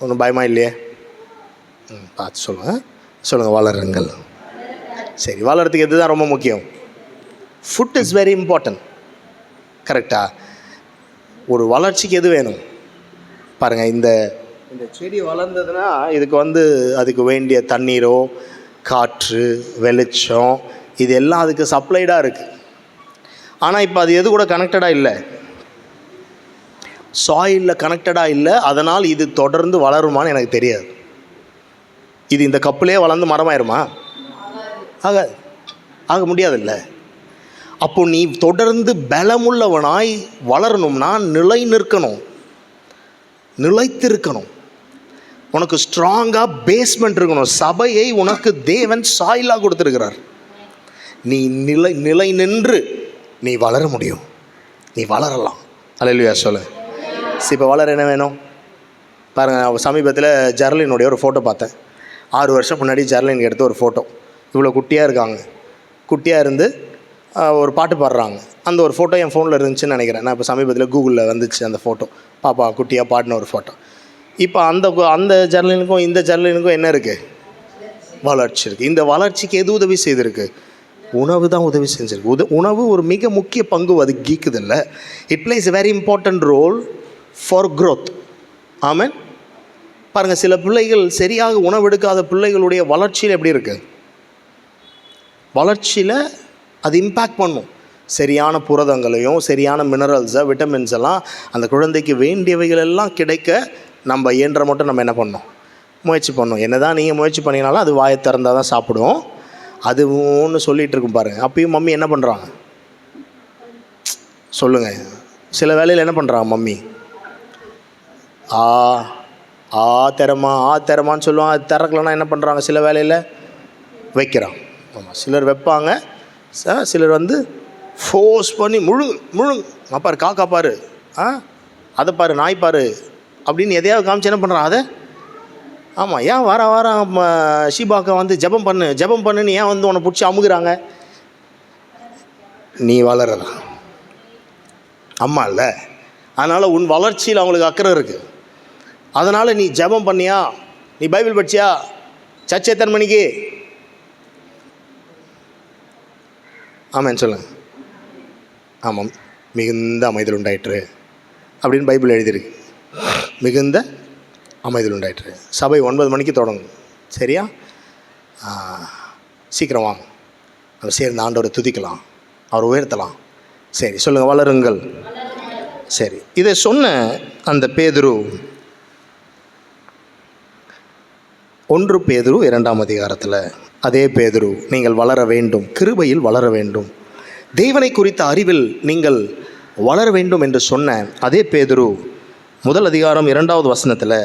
ஒன்றும் பயமாக இல்லையே? பார்த்து சொல்லுங்கள் வளருங்கள். சரி, வளர்கிறதுக்கு எது தான் ரொம்ப முக்கியம்? Food is very important. கரெக்டா? ஒரு வளர்ச்சிக்கு எது வேணும் பாருங்கள். இந்த செடி வளர்ந்ததுன்னா அதுக்கு வேண்டிய தண்ணீரோ, காற்று, வெளிச்சம், இது எல்லாம் அதுக்கு சப்ளைடாக இருக்குது. ஆனால் இப்போ அது எது கூட கனெக்டடாக இல்லை, சாயிலில் கனெக்டடாக இல்லை. அதனால் இது தொடர்ந்து வளருமான்னு எனக்கு தெரியாது. இது இந்த கப்புலே வளர்ந்து மரமாயிருமா? ஆக முடியாதுல்ல. அப்போ நீ தொடர்ந்து பலமுள்ளவனாய் வளரணும்னா நிலைத்திருக்கணும். உனக்கு ஸ்ட்ராங்காக பேஸ்மெண்ட் இருக்கணும். சபையை உனக்கு தேவன் சாயிலாக கொடுத்துருக்கிறார். நீ நிலை நின்று நீ வளர முடியும். நீ வளரலாம். அல்லேலூயா சொல்லு. இப்போ வளர என்ன வேணும் பாருங்கள். சமீபத்தில் ஜெர்லினுடைய ஒரு ஃபோட்டோ பார்த்தேன். 6 வருஷம் முன்னாடி ஜெர்லின் எடுத்த ஒரு ஃபோட்டோ. இவ்வளோ குட்டியாக இருக்காங்க. குட்டியாக இருந்து ஒரு பாட்டு பாடுறாங்க. அந்த ஒரு ஃபோட்டோ என் ஃபோனில் இருந்துச்சுன்னு நினைக்கிறேன். நான் இப்போ சமீபத்தில் கூகுளில் வந்துச்சு அந்த ஃபோட்டோ. பாப்பா குட்டியாக பாடின ஒரு ஃபோட்டோ. இப்போ அந்த ஜெர்லினுக்கும் இந்த ஜெர்லினுக்கும் என்ன இருக்குது? வளர்ச்சி இருக்குது. இந்த வளர்ச்சிக்கு எது உதவி செய்திருக்கு? உணவு தான் உதவி செஞ்சிருக்கு. உணவு ஒரு மிக முக்கிய பங்கு அது கீக்குதில்லை. It plays a very important role for growth. ஆமென். பாருங்கள், சில பிள்ளைகள் சரியாக உணவெடுக்காத பிள்ளைகளுடைய வளர்ச்சியில் எப்படி இருக்குது? வளர்ச்சியில் அது இம்பேக்ட் பண்ணும். சரியான புரதங்களையும் சரியான மினரல்ஸை, விட்டமின்ஸ் எல்லாம் அந்த குழந்தைக்கு வேண்டியவைகள் எல்லாம் கிடைக்க நம்ம இயன்ற மட்டும் நம்ம என்ன பண்ணோம்? முயற்சி பண்ணோம். என்ன தான் நீங்கள் முயற்சி பண்ணிங்கனாலும் அது வாயை திறந்தால் தான் சாப்பிடுவோம். அது ஒன்று சொல்லிகிட்டு இருக்கும் பாருங்கள். அப்பயும் மம்மி என்ன பண்ணுறாங்க சொல்லுங்கள்? சில வேலையில் என்ன பண்ணுறாங்க மம்மி? திறமான்னு சொல்லுவாங்க. அது திறக்கலன்னா என்ன பண்ணுறாங்க? சில வேலையில் வைக்கிறாங்க. ஆமாம், சிலர் வைப்பாங்க. சிலர் ஃபோர்ஸ் பண்ணி முழுங்கு பாரு, காக்கா பாரு, அதை பாரு, நாய் பாரு அப்படின்னு எதையாவது காமிச்சு என்ன பண்ணுறான் அதை? ஆமாம், ஏன் வாரம் ஷீபாக்கை ஜெபம் பண்ணுன்னு ஏன் உன்னை பிடிச்சி அமுகுறாங்க? நீ வளரதா அம்மா இல்லை. அதனால் உன் வளர்ச்சியில் அவங்களுக்கு அக்கறை இருக்குது. அதனால் நீ ஜெபம் பண்ணியா, நீ பைபிள் படிச்சியா, சர்ச் எத்தனை மணிக்கு? ஆமாம் சொல்லுங்கள். ஆமாம், மிகுந்த அமைதல் உண்டாயிற்று அப்படின்னு பைபிள் எழுதியிருக்கு. மிகுந்த அமைதல் உண்டாயிற்று. சபை 9 மணிக்கு தொடங்கும். சரியா? சீக்கிரம் வாங்க, நம்ம சேர்ந்து ஆண்டவரை துதிக்கலாம், அவரை உயர்த்தலாம். சரி சொல்லுங்கள், வளருங்கள். சரி, இதை சொன்ன அந்த பேதுரு 1 பேதுரு 2ஆம் அதிகாரத்தில் அதே பேதுரு, நீங்கள் வளர வேண்டும், கிருபையில் வளர வேண்டும், தேவனை குறித்த அறிவில் நீங்கள் வளர வேண்டும் என்று சொன்ன அதே பேதுரு 1 அதிகாரம் 2வது வசனத்தில்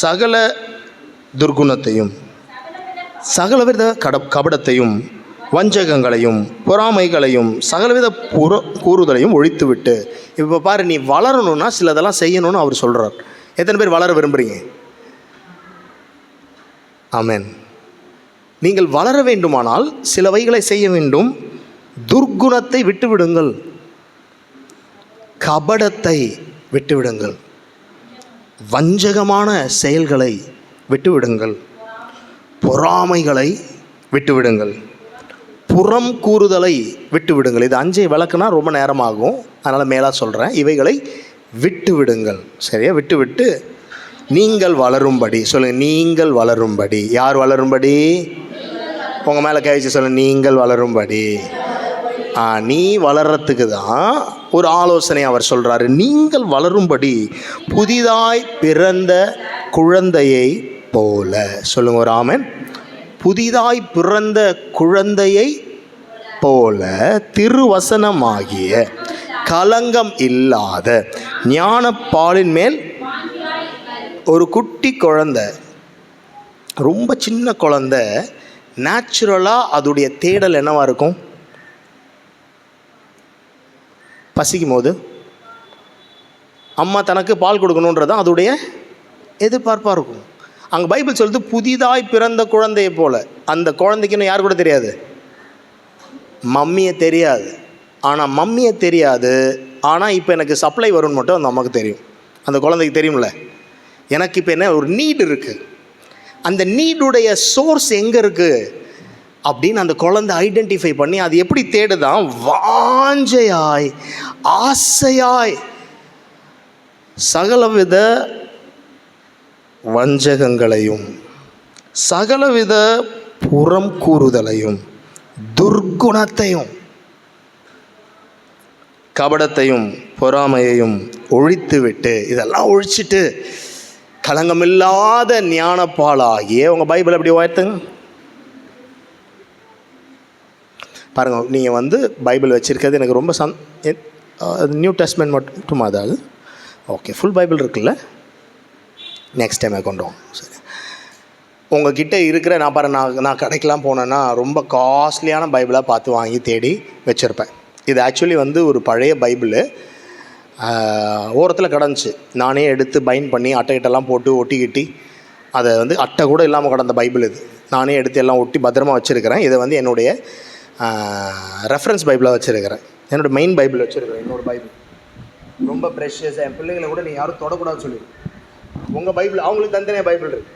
சகல துர்குணத்தையும், சகலவித கபடத்தையும், வஞ்சகங்களையும், பொறாமைகளையும், சகலவித கூறுதலையும் ஒழித்துவிட்டு. இப்போ பாரு, நீ வளரணும்னா சிலதெல்லாம் செய்யணும்னு அவர் சொல்கிறார். எத்தனை பேர் வளர விரும்புகிறீங்க? ஆமென். நீங்கள் வளர வேண்டுமானால் சிலவைகளை செய்ய வேண்டும். துர்குணத்தை விட்டுவிடுங்கள், கபடத்தை விட்டுவிடுங்கள், வஞ்சகமான செயல்களை விட்டுவிடுங்கள், பொறாமைகளை விட்டுவிடுங்கள், புறம் கூறுதலை விட்டுவிடுங்கள். இது 5 விளக்குனா ரொம்ப நேரமாகும், அதனால் மேலாக சொல்கிறேன். இவைகளை விட்டுவிடுங்கள். சரியா? விட்டுவிட்டு நீங்கள் வளரும்படி. சொல்லுங்கள், நீங்கள் வளரும்படி. யார் வளரும்படி? உங்கள் மேலே கை வச்சு சொல்லுங்கள், நீங்கள் வளரும்படி. நீ வளர்கிறதுக்கு தான் ஒரு ஆலோசனை அவர் சொல்கிறாரு. நீங்கள் வளரும்படி புதிதாய் பிறந்த குழந்தையை போல. சொல்லுங்க ஒரு ஆமென். புதிதாய் பிறந்த குழந்தையை போல திருவசனமாகிய கலங்கம் இல்லாத ஞானப்பாலின் மேல். ஒரு குட்டி குழந்தை, ரொம்ப சின்ன குழந்தை, நேச்சுரலாக அதோடைய தேடல் என்னவாக இருக்கும்? பசிக்கும் போது அம்மா தனக்கு பால் கொடுக்கணுன்றது தான் அதோடைய எதிர்பார்ப்பாக இருக்கும். அங்கே பைபிள் சொல்லுது புதிதாய் பிறந்த குழந்தையை போல். அந்த குழந்தைக்குன்னு யார் கூட தெரியாது? மம்மியை தெரியாது. ஆனால் மம்மியை தெரியாது, ஆனால் இப்போ எனக்கு சப்ளை வரும்னு மட்டும் அந்த அம்மாவுக்கு தெரியும். அந்த குழந்தைக்கு தெரியும்ல, எனக்கு இப்போ என்ன ஒரு நீடு இருக்குது, அந்த நீடுடைய சோர்ஸ் எங்கே இருக்குது அப்படின்னு அந்த குழந்தை ஐடென்டிஃபை பண்ணி அது எப்படி தேடுதான், வாஞ்சையாய் ஆசையாய் சகலவித வஞ்சகங்களையும் சகலவித புறம் கூறுதலையும் துர்க்குணத்தையும் கபடத்தையும் பொறாமையையும் ஒழித்து விட்டு, இதெல்லாம் ஒழிச்சிட்டு களங்கமில்லாத ஞானப்பாலாகிய உங்கள் பைபிள் எப்படி உயர்த்துங்க பாருங்கள். நீங்கள் பைபிள் வச்சுருக்கிறது எனக்கு ரொம்ப நியூ டெஸ்ட்மென்ட் மட்டும் அதாவது ஓகே, ஃபுல் பைபிள் இருக்குல்ல, நெக்ஸ்ட் டைம் கொண்டு வாங்க. சரி, உங்ககிட்ட இருக்கிற நான் கடைக்கெலாம் போனேன்னா ரொம்ப காஸ்ட்லியான பைபிளாக பார்த்து வாங்கி தேடி வச்சுருப்பேன். இது ஆக்சுவலி ஒரு பழைய பைபிள் ஓரத்தில் கிடந்துச்சு. நானே எடுத்து பைண்ட் பண்ணி அட்டைகிட்டெல்லாம் போட்டு ஒட்டிக்கிட்டி அதை அட்டை கூட இல்லாமல் கிடந்த பைபிள் இது. நானே எடுத்து எல்லாம் ஒட்டி பத்திரமா வச்சுருக்கிறேன். இதை என்னுடைய ரெஃபரன்ஸ் பைபிளாக வச்சுருக்கிறேன். என்னோடய மெயின் பைபிள் வச்சுருக்கிறேன். இன்னொரு பைபிள் ரொம்ப ப்ரெஷியஸ். என் பிள்ளைங்களை கூட நீங்கள் யாரும் தொடக்கூடாதுன்னு சொல்லிடுங்க. உங்கள் பைபிள் அவங்களுக்கு தனித்தனியாக பைபிள் இருக்குது,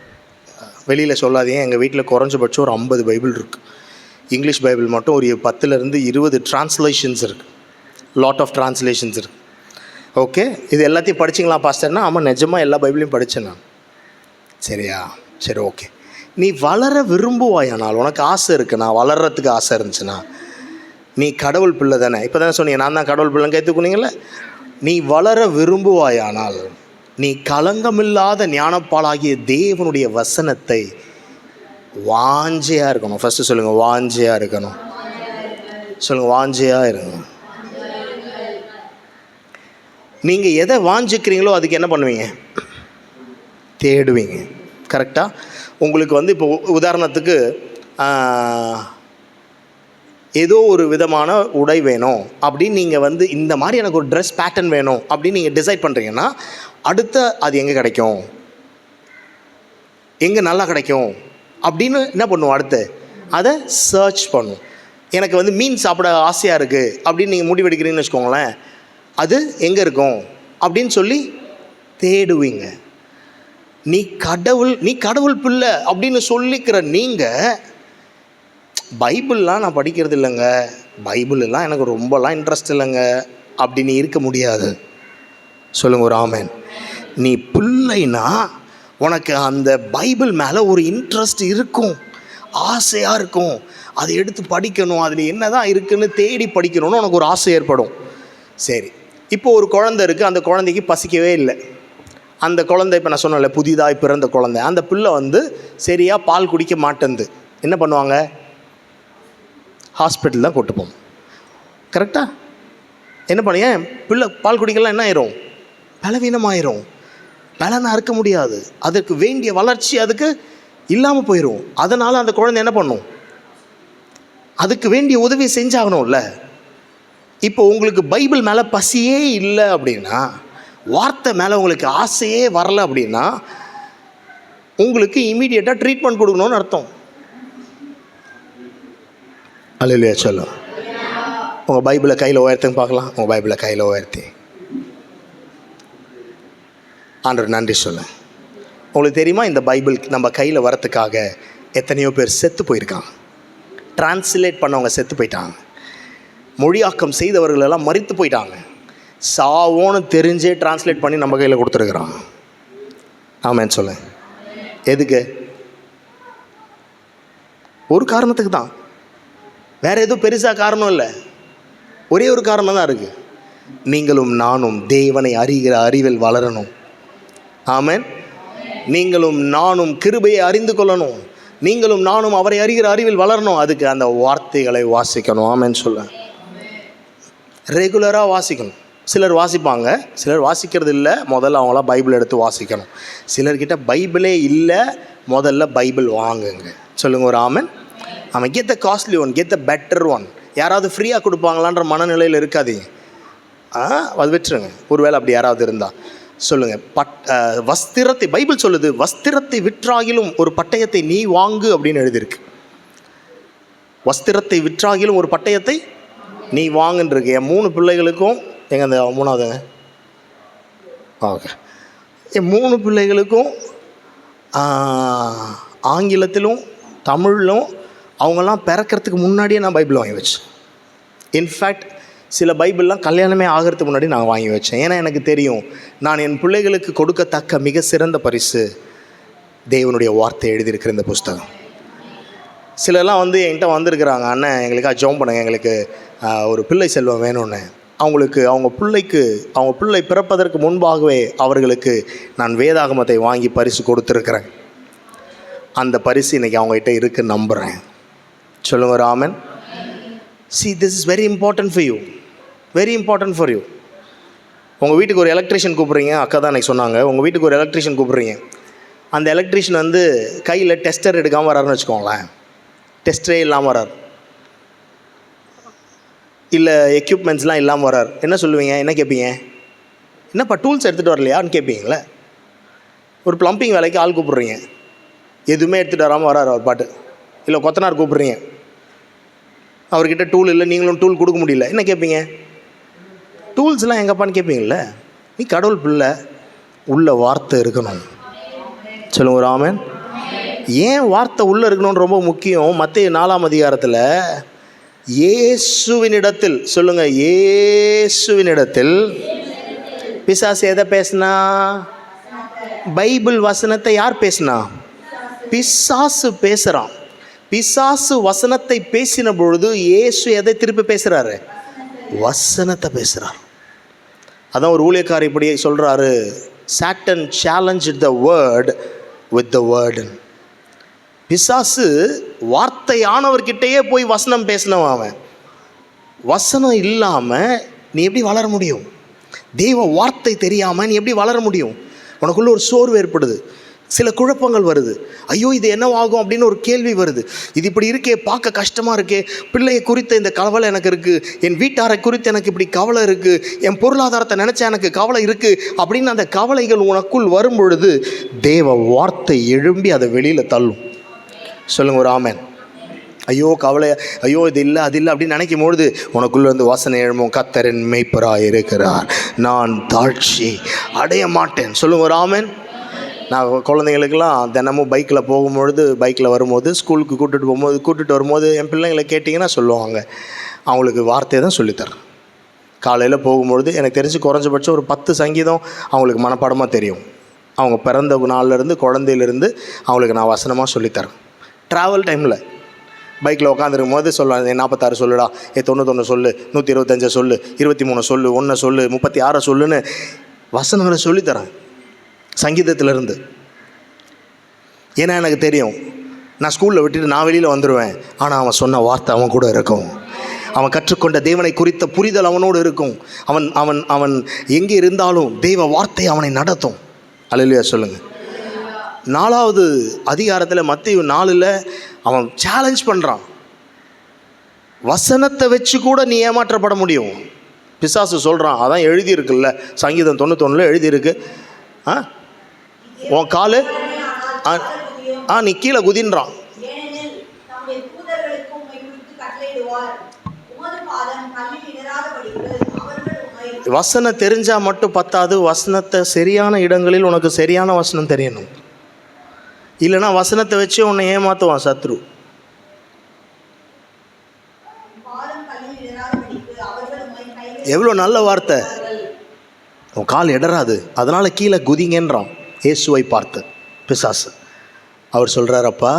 வெளியில் சொல்லாதீங்க. எங்கள் வீட்டில் குறைஞ்சபட்சம் ஒரு 50 பைபிள் இருக்குது. இங்கிலீஷ் பைபிள் மட்டும் ஒரு 10லேருந்து 20 ட்ரான்ஸ்லேஷன்ஸ் இருக்குது, லாட் ஆஃப் ட்ரான்ஸ்லேஷன்ஸ் இருக்குது. ஓகே, இது எல்லாத்தையும் படிச்சிங்களா பாஸ்டர்னா? ஆமாம், நிஜமாக எல்லா பைபிளையும் படித்தேன் நான். சரியா? சரி, ஓகே. நீ வளர விரும்புவாயானால், உனக்கு ஆசை இருக்குது, நான் வளர்கிறதுக்கு ஆசை இருந்துச்சுன்னா, நீ கடவுள் பிள்ளை தானே. இப்போ தானே சொன்னீங்க நான் தான் கடவுள் பிள்ளைன்னு கேட்டுக்குனீங்கள. நீ வளர விரும்புவாயானால் நீ களங்கமில்லாத ஞானப்பாலாகிய தேவனுடைய வசனத்தை வாஞ்சையாக இருக்கணும். ஃபஸ்ட்டு சொல்லுங்கள், வாஞ்சையாக இருக்கணும். சொல்லுங்கள், வாஞ்சையாக இருங்க. நீங்கள் எதை வாஞ்சிக்கிறீங்களோ அதுக்கு என்ன பண்ணுவீங்க? தேடுவீங்க. கரெக்டாக? உங்களுக்கு இப்போ உதாரணத்துக்கு ஏதோ ஒரு விதமான உடை வேணும் அப்படின்னு நீங்கள் இந்த மாதிரி எனக்கு ஒரு ட்ரெஸ் பேட்டர்ன் வேணும் அப்படின்னு நீங்கள் டிசைட் பண்ணுறீங்கன்னா, அடுத்த அது எங்கே கிடைக்கும், எங்கே நல்லா கிடைக்கும் அப்படின்னு என்ன பண்ணுவோம்? அடுத்து அதை சர்ச் பண்ணும். எனக்கு மீன் சாப்பிட ஆசையாக இருக்குது அப்படின்னு நீங்கள் முடிவெடுக்கிறீங்கன்னு வச்சுக்கோங்களேன், அது எங்கே இருக்கும் அப்படின்னு சொல்லி தேடுவீங்க. நீ கடவுள் பிள்ளை அப்படின்னு சொல்லிக்கிற நீங்கள், பைபிள்லாம் நான் படிக்கிறது இல்லைங்க, பைபிளெல்லாம் எனக்கு ரொம்பலாம் இன்ட்ரெஸ்ட் இல்லைங்க அப்படின்னு இருக்க முடியாது. சொல்லுங்க ஒரு ஆமென். நீ பிள்ளைனா உனக்கு அந்த பைபிள் மேலே ஒரு இன்ட்ரெஸ்ட் இருக்கும், ஆசையாக இருக்கும், அதை எடுத்து படிக்கணும், அதில் என்ன தான் இருக்குதுன்னு தேடி படிக்கணும்னு உனக்கு ஒரு ஆசை ஏற்படும். சரி, இப்போ ஒரு குழந்தை இருக்குது, அந்த குழந்தைக்கு பசிக்கவே இல்லை. அந்த குழந்தை, இப்போ நான் சொன்னேன்ல, புதிதாக பிறந்த குழந்தை, அந்த பிள்ளை சரியாக பால் குடிக்க மாட்டேங்குது. என்ன பண்ணுவாங்க? ஹாஸ்பிட்டல் தான் கூட்டு போகும். கரெக்டாக? என்ன பண்ணுங்க, பிள்ளை பால் குடிக்கலாம், என்ன ஆயிரும்? பலவீனமாயிரும், பலனாக இருக்க முடியாது, அதுக்கு வேண்டிய வளர்ச்சி அதுக்கு இல்லாமல் போயிடும். அதனால் அந்த குழந்தை என்ன பண்ணும்? அதுக்கு வேண்டிய உதவி செஞ்சாகணும்ல. இப்போ உங்களுக்கு பைபிள் மேலே பசியே இல்லை அப்படின்னா, வார்த்தை மேலே உங்களுக்கு ஆசையே வரலை அப்படின்னா, உங்களுக்கு இமீடியட்டாக ட்ரீட்மெண்ட் கொடுக்கணும்னு அர்த்தம். அல்லேலூயா சொல்லும். உங்கள் பைபிளை கையில் உயர்த்துங்க பார்க்கலாம். உங்கள் பைபிளை கையில் உயர்த்தி ஆண்டவர் நன்றி சொல்ல. உங்களுக்கு தெரியுமா, இந்த பைபிள் நம்ம கையில் வரத்துக்காக எத்தனையோ பேர் செத்து போயிருக்காங்க. டிரான்ஸ்லேட் பண்ணவங்க செத்து போயிட்டாங்க. மொழியாக்கம் செய்தவர்களெல்லாம் மரித்து போயிட்டாங்க. சாவோன்னு தெரிஞ்சே டிரான்ஸ்லேட் பண்ணி நம்ம கையில் கொடுத்துருக்குறாங்க. ஆமான்னு சொல்ல. எதுக்கு? ஒரு காரணத்துக்கு தான், வேறு எதுவும் பெருசாக காரணம் இல்லை. ஒரே ஒரு காரணம் தான் இருக்குது. நீங்களும் நானும் தேவனை அறிகிற அறிவில் வளரணும். ஆமென். நீங்களும் நானும் கிருபையை அறிந்து கொள்ளணும். நீங்களும் நானும் அவரை அறிகிற அறிவில் வளரணும். அதுக்கு அந்த வார்த்தைகளை வாசிக்கணும். ஆமென் சொல்ல. ரெகுலராக வாசிக்கணும். சிலர் வாசிப்பாங்க, சிலர் வாசிக்கிறது இல்லை. முதல்ல அவங்களாம் பைபிள் எடுத்து வாசிக்கணும். சிலர்கிட்ட பைபிளே இல்லை, முதல்ல பைபிள் வாங்குங்க. சொல்லுங்கள் ஒரு ஆமென். ஆமாம். Get the costly one, get the better one. யாராவது ஃப்ரீயாக கொடுப்பாங்களான்ற மனநிலையில் இருக்காதீங்க. அது விட்டுருங்க. ஒருவேளை அப்படி யாராவது இருந்தால் சொல்லுங்கள். வஸ்திரத்தை, பைபிள் சொல்லுது, வஸ்திரத்தை விற்றாகிலும் ஒரு பட்டயத்தை நீ வாங்கு அப்படின்னு எழுதியிருக்கு. வஸ்திரத்தை விற்றாகிலும் ஒரு பட்டயத்தை நீ வாங்குன்றிருக்கு. என் 3 பிள்ளைகளுக்கும், எங்கள் அந்த 3ஆவதுங்க, ஓகே, என் 3 பிள்ளைகளுக்கும் ஆங்கிலத்திலும் தமிழிலும் அவங்கெல்லாம் பிறக்கிறதுக்கு முன்னாடியே நான் பைபிள் வாங்கி வச்சேன். இன்ஃபேக்ட் சில பைபிள்லாம் கல்யாணமே ஆகிறதுக்கு முன்னாடி நான் வாங்கி வச்சேன். ஏன்னா எனக்கு தெரியும், நான் என் பிள்ளைகளுக்கு கொடுக்கத்தக்க மிக சிறந்த பரிசு தேவனுடைய வார்த்தை எழுதியிருக்கிற இந்த புஸ்தகம். சிலர்லாம் என்கிட்ட வந்திருக்கிறாங்க, அண்ணன் எங்களுக்காக ஜெபம் பண்ணுங்க, எங்களுக்கு ஒரு பிள்ளை செல்வம் வேணும்னு. அவங்க பிள்ளை பிறப்பதற்கு முன்பாகவே அவர்களுக்கு நான் வேதாகமத்தை வாங்கி பரிசு கொடுத்துருக்குறேன். அந்த பரிசு இன்றைக்கி அவங்ககிட்ட இருக்குன்னு நம்புகிறேன். சொல்லுங்க Raman. See, this is very important for you. Very important for you. உங்கள் வீட்டுக்கு ஒரு எலக்ட்ரிஷியன் கூப்பிட்றீங்க, அக்கா தான் எனக்கு சொன்னாங்க, உங்கள் வீட்டுக்கு ஒரு எலக்ட்ரிஷியன் கூப்பிட்றீங்க. அந்த எலக்ட்ரிஷியன் கையில் டெஸ்டர் எடுக்காமல் வராருன்னு வச்சுக்கோங்களேன், டெஸ்டரே இல்லாமல் வரார், இல்லை எக்யூப்மெண்ட்ஸ்லாம் இல்லாமல் வரார். என்ன சொல்லுவீங்க? என்ன கேட்பீங்க? என்னப்பா டூல்ஸ் எடுத்துகிட்டு வரலையான்னு கேட்பீங்களே. ஒரு ப்ளம்பிங் வேலைக்கு ஆள் கூப்பிட்றீங்க, எதுவுமே எடுத்துகிட்டு வராமல் வரார் அவர் பாட்டு. இல்லை கொத்தனார் கூப்பிட்றீங்க, அவர்கிட்ட டூல் இல்லை, நீங்களும் டூல் கொடுக்க முடியல, என்ன கேட்பீங்க? டூல்ஸ்லாம் எங்கப்பான்னு கேட்பீங்கள. நீ கடவுள் பிள்ளை, உள்ள வார்த்தை இருக்கணும். சொல்லுங்க ராமன். ஏன் வார்த்தை உள்ளே இருக்கணும்னு ரொம்ப முக்கியம். மத்தேயு 4ஆம் அதிகாரத்தில் இயேசுவினிடத்தில், சொல்லுங்க, இயேசுவினிடத்தில் பிசாசு எதை பேசினா? பைபிள் வசனத்தை யார் பேசினா? பிசாசு பேசுகிறான். பிசாசு வசனத்தை பேசின பொழுது இயேசு எதை திருப்பி பேசுகிறாரு? வசனத்தை பேசுகிறார். அதான் ஒரு ஊழியக்காரர் இப்படி சொல்கிறாரு, Satan challenge the word with the word. பிசாசு வார்த்தையானவர்கிட்டயே போய் வசனம் பேசினவன் அவன். வசனம் இல்லாமல் நீ எப்படி வளர முடியும்? தெய்வ வார்த்தை தெரியாமல் நீ எப்படி வளர முடியும்? உனக்குள்ள ஒரு சோர்வு ஏற்படுது, சில குழப்பங்கள் வருது. ஐயோ இது என்னவாகும் அப்படின்னு ஒரு கேள்வி வருது. இது இப்படி இருக்கே, பார்க்க கஷ்டமாக இருக்கே, பிள்ளையை குறித்த இந்த கவலை எனக்கு இருக்குது, என் வீட்டாரை குறித்து எனக்கு இப்படி கவலை இருக்குது, என் பொருளாதாரத்தை நினச்சா எனக்கு கவலை இருக்குது அப்படின்னு அந்த கவலைகள் உனக்குள் வரும் பொழுது தேவ வார்த்தை எழும்பி அதை வெளியில் தள்ளும். சொல்லுங்க ஒரு ஆமென். ஐயோ கவலை, ஐயோ இது இல்லை அது இல்லை அப்படின்னு நினைக்கும் பொழுது உனக்குள்ளே வாசனை எழும்பும், கர்த்தரின் மேய்ப்பராய் இருக்கிறார், நான் தாழ்ச்சி அடைய மாட்டேன். சொல்லுங்க ஒரு ஆமென். நான் குழந்தைங்களுக்கெல்லாம் தினமும் பைக்கில் போகும்பொழுது, பைக்கில் வரும்போது, ஸ்கூலுக்கு கூட்டிகிட்டு வரும்போது என் பிள்ளைங்களை கேட்டிங்கன்னா சொல்லுவாங்க, அவங்களுக்கு வார்த்தையை தான் சொல்லித்தரேன். காலையில் போகும்பொழுது எனக்கு தெரிஞ்சு குறைஞ்சபட்சம் ஒரு 10 சங்கீதம் அவங்களுக்கு மனப்பாடமாக தெரியும். அவங்க பிறந்த நாள்லேருந்து, குழந்தையிலேருந்து அவங்களுக்கு நான் வசனமாக சொல்லித்தரேன். ட்ராவல் டைமில் பைக்கில் உட்காந்துருக்கும் போது சொல்லுவாங்க, 46 சொல்லுடா, 91 சொல்லு, 125 சொல்லு, 23 சொல்லு, 1 சொல்லு, 36 சொல்லுன்னு வசனங்களை சொல்லித்தரேன் சங்கீதத்திலேருந்து. ஏன்னா எனக்கு தெரியும், நான் ஸ்கூலில் விட்டுட்டு நான் வெளியில் வந்துடுவேன், ஆனால் அவன் சொன்ன வார்த்தை அவன் கூட இருக்கும். அவன் கற்றுக்கொண்ட தேவனை குறித்த புரிதல் அவனோடு இருக்கும். அவன் அவன் அவன் எங்கே இருந்தாலும் தெய்வ வார்த்தை அவனை நடத்தும். அல்லேலூயா சொல்லுங்கள். 4ஆவது அதிகாரத்தில் மத்தேயு 4ல் அவன் சேலஞ்ச் பண்ணுறான், வசனத்தை வச்சு கூட நீ ஏமாற்றப்பட முடியும். பிசாசு சொல்கிறான், அதான் எழுதியிருக்குல்ல, சங்கீதம் 91 எழுதியிருக்கு, உன் காலு நீ கீழே குதின்றான். வசனம் தெரிஞ்சால் மட்டும் பத்தாது, வசனத்தை சரியான இடங்களில் உனக்கு சரியான வசனம் தெரியணும். இல்லைனா வசனத்தை வச்சு உன்னை ஏமாற்றுவான் சத்ரு. எவ்வளோ நல்ல வார்த்தை, உன் கால் இடராது, அதனால் கீழே குதிங்கன்றான் இயேசுவை பார்த்து பிசாசு. அவர் சொல்கிறாரப்பா,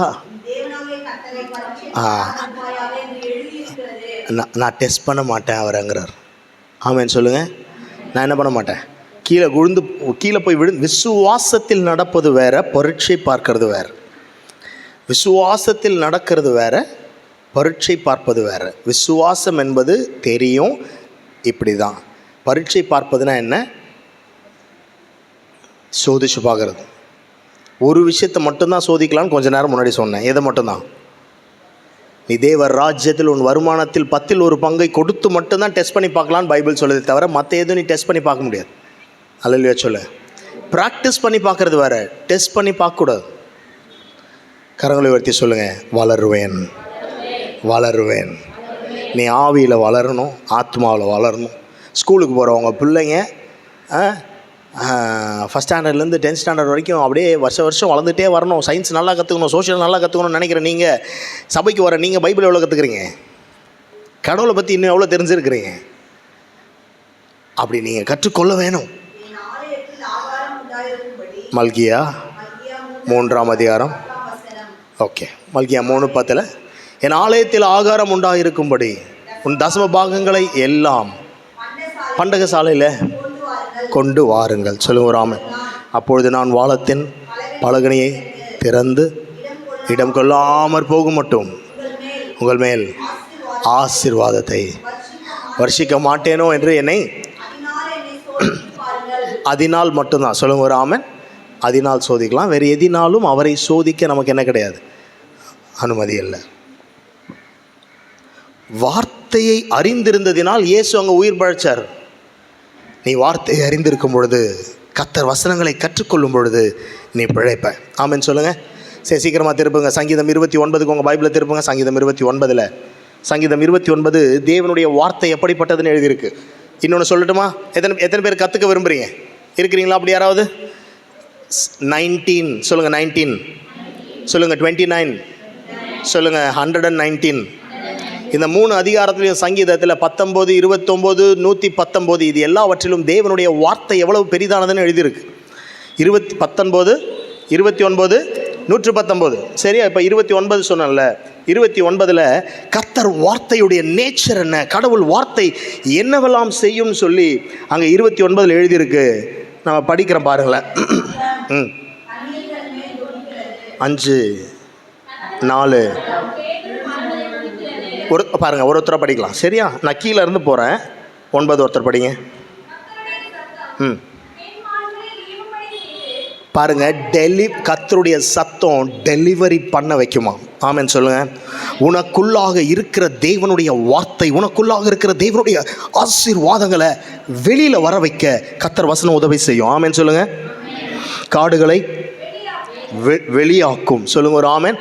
நான் டெஸ்ட் பண்ண மாட்டேன் அவரங்கிறார். ஆமேன்னு சொல்லுங்கள். நான் என்ன பண்ண மாட்டேன், கீழே போய் விசுவாசத்தில் நடப்பது வேற, பரீட்சை பார்க்கறது வேற. விசுவாசத்தில் நடக்கிறது வேற, பரீட்சை பார்ப்பது வேற. விசுவாசம் என்பது தெரியும், இப்படி தான். பரீட்சை பார்ப்பதுனா என்ன? சோதிச்சு பார்க்கறது. ஒரு விஷயத்தை மட்டும்தான் சோதிக்கலான்னு கொஞ்ச நேரம் முன்னாடி சொன்னேன். எதை மட்டும்தான்? நீ தேவர் ராஜ்யத்தில் உன் வருமானத்தில் 10ல் 1 பங்கை கொடுத்து மட்டும்தான் டெஸ்ட் பண்ணி பார்க்கலான்னு பைபிள் சொல்லுது தவிர மற்ற எதுவும் நீ டெஸ்ட் பண்ணி பார்க்க முடியாது. அல்லேலூயா சொல்லு. ப்ராக்டிஸ் பண்ணி பார்க்கறது வேற, டெஸ்ட் பண்ணி பார்க்கக்கூடாது. கரங்களை உயர்த்தி சொல்லுங்கள், வளருவேன், வளருவேன். நீ ஆவியில் வளரணும், ஆத்மாவில் வளரணும். ஸ்கூலுக்கு போகிறவங்க பிள்ளைங்க ஃபஸ்ட் ஸ்டாண்டர்ட்லேருந்து 10th ஸ்டாண்டர்ட் வரைக்கும் அப்படியே வருஷம் வளர்ந்துட்டே வரணும், சயின்ஸ் நல்லா கற்றுக்கணும், சோஷியல் நல்லா கற்றுக்கணும்னு நினைக்கிறேன். நீங்கள் சபைக்கு வர நீங்கள் பைபிள் எவ்வளோ கற்றுக்குறீங்க? கடவுளை பற்றி இன்னும் எவ்வளோ தெரிஞ்சிருக்கிறீங்க? அப்படி நீங்கள் கற்றுக்கொள்ள வேணும். மல்கியா 3ஆம் அதிகாரம். ஓகே, மல்கியா 3:10. என் ஆலயத்தில் ஆகாரம் உண்டாயிருக்கும்படி உன் தசம பாகங்களை எல்லாம் பண்டக சாலையில் கொண்டு வாருங்கள். சொல்லுங்க ராமன். அப்பொழுது நான் வாளத்தின் பலகனியை திறந்து இடம் கொள்ளாமற் போகும் மட்டும் உங்கள் மேல் ஆசீர்வாதத்தை வர்ஷிக்க மாட்டேனோ என்று என்னை அதனால் மட்டும்தான். சொல்லுங்க ராமன். அதனால் சோதிக்கலாம், வேறு எதினாலும் அவரை சோதிக்க நமக்கு என்ன கிடையாது, அனுமதி இல்லை. வார்த்தையை அறிந்திருந்ததினால் இயேசு அங்கே உயிர் பழைச்சார். நீ வார்த்தையை அறிந்திருக்கும் பொழுது, கர்த்தர் வசனங்களை கற்றுக்கொள்ளும் பொழுது நீ பிழைப்ப. ஆமென் சொல்லுங்கள். சரி, சீக்கிரமாக திருப்புங்க. சங்கீதம் 29 உங்கள் பைபிளை திருப்புங்க. சங்கீதம் 29. சங்கீதம் 29 தேவனுடைய வார்த்தை எப்படிப்பட்டதுன்னு எழுதியிருக்கு. இன்னொன்று சொல்லட்டுமா? எத்தனை பேர் கற்றுக்க விரும்புகிறீங்க? இருக்கிறீங்களா அப்படி யாராவது? 19 சொல்லுங்கள். 19 சொல்லுங்கள். 29 சொல்லுங்கள். 119. இந்த 3 அதிகாரத்துலையும் சங்கீதத்தில் 19, 29, 119 இது எல்லாவற்றிலும் தேவனுடைய வார்த்தை எவ்வளவு பெரிதானதுன்னு எழுதியிருக்கு. 19, 29, 119. சரியா? இப்போ 29 சொன்னல, 29ல் கர்த்தர் வார்த்தையுடைய நேச்சர் என்ன, கடவுள் வார்த்தை என்னவெல்லாம் செய்யும் சொல்லி அங்கே 29 எழுதியிருக்கு. நம்ம படிக்கிறோம் பாருங்களேன். 5, 4 பாருங்கள், ஒருத்தரை படிக்கலாம். சரியா? நான் கீழே இருந்து போகிறேன். 9 ஒருத்தர் படிங்க. பாருங்க, கர்த்தருடைய சத்தம் டெலிவரி பண்ண வைக்குமா? ஆமென் சொல்லுங்கள். உனக்குள்ளாக இருக்கிற தேவனுடைய வார்த்தை, உனக்குள்ளாக இருக்கிற தேவனுடைய ஆசீர்வாதங்களை வெளியில் வர வைக்க கர்த்தர் வசனம் உதவி செய்யும். ஆமென் சொல்லுங்கள். காடுகளை வெளியாக்கும். சொல்லுங்க ஒரு ஆமென்.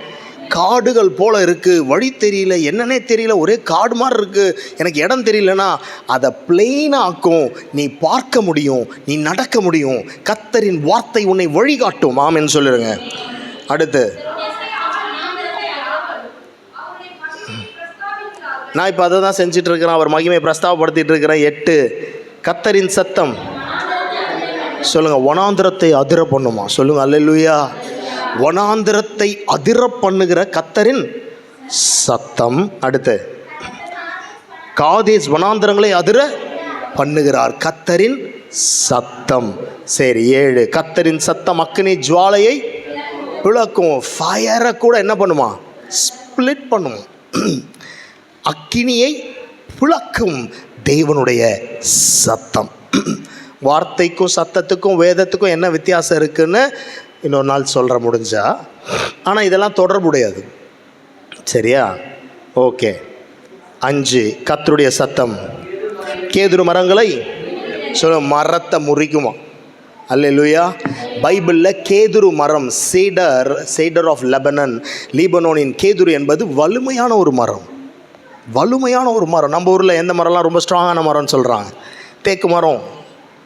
காடுகள் போல் இருக்குது, வழி தெரியல, என்னன்னே தெரியல, ஒரே காடு மாதிரி இருக்குது, எனக்கு இடம் தெரியலனா அதை பிளெயினாக்கும். நீ பார்க்க முடியும், நீ நடக்க முடியும். கர்த்தரின் வார்த்தை உன்னை வழிகாட்டும். ஆமென் சொல்லுங்க. அடுத்து நான் இப்போ அதை தான் செஞ்சுட்டு இருக்கிறேன், அவர் மகிமையை பிரஸ்தாபப்படுத்திட்டு இருக்கிறேன். 8 கர்த்தரின் சத்தம். சொல்லுங்கள். வனாந்திரத்தை அதிர பண்ணுமா? சொல்லுங்கள். அல்லேலூயா. வனாந்திரத்தை அதிர பண்ணுகிற கர்த்தரின் சத்தம். அடுத்து காதேஸ் வனாந்திரங்களை அதிர பண்ணுகிறார் கர்த்தரின் சத்தம். சரி, 7 கர்த்தரின் சத்தம் அக்கினி ஜுவாலையை பிளக்கும். ஃபயரை கூட என்ன பண்ணுமா? ஸ்பிளிட் பண்ணும். அக்கினியை பிளக்கும் தேவனுடைய சத்தம். வார்த்தைக்கும் சத்தத்துக்கும் வேதத்துக்கும் என்ன வித்தியாசம் இருக்குன்னு இன்னொரு நாள் சொல்கிற முடிஞ்சா. ஆனால் இதெல்லாம் தொடர்புடையது. சரியா? ஓகே. 5 கர்த்தருடைய சத்தம் கேதுரு மரங்களை சொல்ல மரத்தை முறிக்குமா? அல்லேலூயா. பைபிளில் கேதுரு மரம், சீடர் ஆஃப் லெபனன், லீபனோனின் கேதுரு என்பது வலிமையான ஒரு மரம். வலிமையான ஒரு மரம். நம்ம ஊரில் எந்த மரம்லாம் ரொம்ப ஸ்ட்ராங்கான மரம்னு சொல்கிறாங்க? தேக்கு மரம்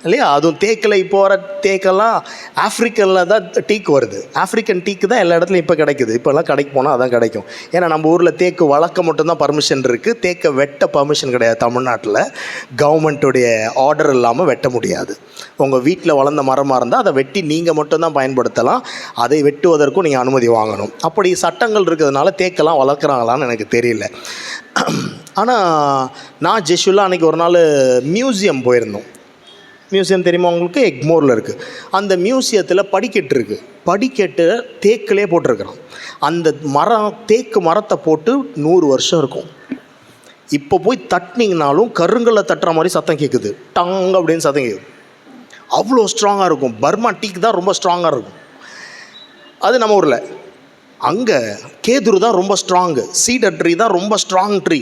இல்லையா? அதுவும் தேக்கில் இப்போ வர தேக்கெல்லாம் ஆஃப்ரிக்கனில் தான் டீக்கு வருது. ஆஃப்ரிக்கன் டீக்கு தான் எல்லா இடத்துலையும் இப்போ கிடைக்குது. இப்போல்லாம் கடைக்கு போனால் அதான் கிடைக்கும். ஏன்னா நம்ம ஊரில் தேக்கு வளர்க்க மட்டும்தான் பர்மிஷன் இருக்குது, தேக்கை வெட்ட பர்மிஷன் கிடையாது. தமிழ்நாட்டில் கவர்மெண்ட்டுடைய ஆர்டர் இல்லாமல் வெட்ட முடியாது. உங்கள் வீட்டில் வளர்ந்த மரமாக இருந்தால் அதை வெட்டி நீங்கள் மட்டும்தான் பயன்படுத்தலாம். அதை வெட்டுவதற்கும் நீங்கள் அனுமதி வாங்கணும். அப்படி சட்டங்கள் இருக்கிறதுனால தேக்கெல்லாம் வளர்க்குறாங்களான்னு எனக்கு தெரியல. ஆனால் நான் ஜெஷுல்லா அன்றைக்கி ஒரு நாள் மியூசியம் போயிருந்தோம். மியூசியம் தெரியுமா உங்களுக்கு? எக்மோரில் இருக்குது. அந்த மியூசியத்தில் படிக்கட்டு இருக்குது. படிக்கட்டு தேக்கிலே போட்டிருக்கிறான். அந்த தேக்கு மரத்தை போட்டு 100 வருஷம் இருக்கும். இப்போ போய் தட்டினீங்கனாலும் கருங்கல்ல தட்டுற மாதிரி சத்தம் கேட்குது. டங் அப்படின்னு சத்தம் கேட்குது. அவ்வளோ ஸ்ட்ராங்காக இருக்கும். பர்மா டீக்கு தான் ரொம்ப ஸ்ட்ராங்காக இருக்கும். அது நம்ம ஊரில். அங்கே கேதுரு தான் ரொம்ப ஸ்ட்ராங்கு. சீடர் ட்ரீ தான் ரொம்ப ஸ்ட்ராங் ட்ரீ.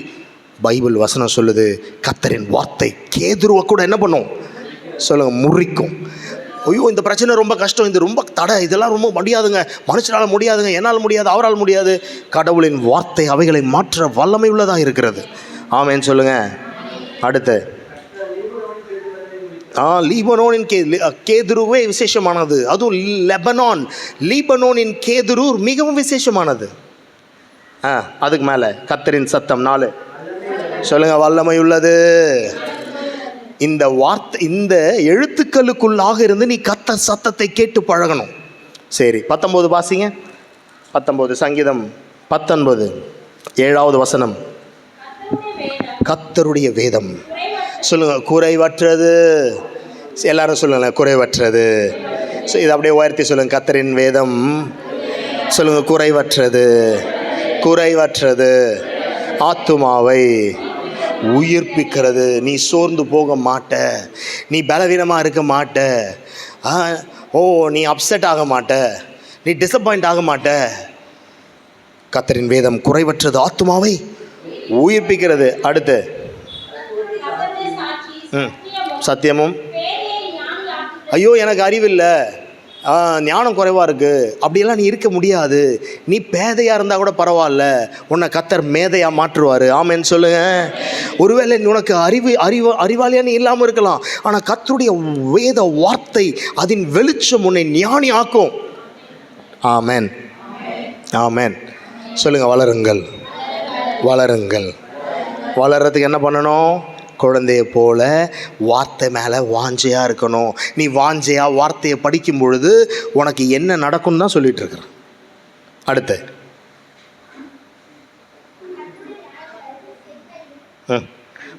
பைபிள் வசனம் சொல்லுது கர்த்தரின் வார்த்தை கேதுருவை கூட என்ன பண்ணும்? சொல்லுங்கள், முறிக்கும். ஐயோ இந்த பிரச்சனை ரொம்ப கஷ்டம், இது ரொம்ப தடை, இதெல்லாம் ரொம்ப முடியாதுங்க, மனுஷனால் முடியாதுங்க, என்னால் முடியாது, அவரால் முடியாது. கடவுளின் வார்த்தை அவைகளை மாற்ற வல்லமை உள்ளதாக இருக்கிறது. ஆமேன்னு சொல்லுங்கள். அடுத்து லீபனோனின் கேதுருவே விசேஷமானது. அதுவும் லீபனோனின் கேதுரு மிகவும் விசேஷமானது. அதுக்கு மேலே கர்த்தரின் சத்தம் 4 சொல்லுங்க, வல்லமை உள்ளது. இந்த வார்த்தை, இந்த எழுத்துக்களுக்குள்ளாக இருந்து நீ கர்த்தர் சத்தத்தை கேட்டு பழகணும். சரி, 19 வாசிங்க. 19 சங்கீதம் 19 7வது வசனம். கர்த்தருடைய வேதம் சொல்லுங்க, குறைவற்றது. எல்லாரும் சொல்லுங்க, குறைவற்றது. இது அப்படியே உயர்த்தி சொல்லுங்க, கர்த்தரின் வேதம் சொல்லுங்க, குறைவற்றது, குறைவற்றது, ஆத்துமாவை உயிர்ப்பிக்கிறது. நீ சோர்ந்து போக மாட்ட, நீ பலவீனமாக இருக்க மாட்ட, நீ அப்செட் ஆக மாட்ட, நீ டிசப்பாயிண்ட் ஆக மாட்ட. கர்த்தரின் வேதம் குறைவற்றது, ஆத்துமாவை உயிர்ப்பிக்கிறது. அடுத்து சத்தியமும். ஐயோ எனக்கு அறிவில்லை, ஞானம் குறைவாக இருக்குது, அப்படியெல்லாம் நீ இருக்க முடியாது. நீ பேதையாக இருந்தால் கூட பரவாயில்ல, உன்னை கர்த்தர் மேதையாக மாற்றுவார். ஆமென் சொல்லுங்க. ஒருவேளை உனக்கு அறிவாளியாக நீ இல்லாமல் இருக்கலாம், ஆனால் கர்த்தருடைய வேத வார்த்தை அதன் வெளிச்சம் உன்னை ஞானி ஆக்கும். ஆமென், ஆமென் சொல்லுங்க. வளருங்கள், வளருங்கள். வளர்கிறதுக்கு என்ன பண்ணணும்? குழந்தைய போல வார்த்தை மேலே வாஞ்சையாக இருக்கணும். நீ வாஞ்சையாக வார்த்தையை படிக்கும் பொழுது உனக்கு என்ன நடக்கும்னு தான் சொல்லிட்டு இருக்கிறேன். அடுத்து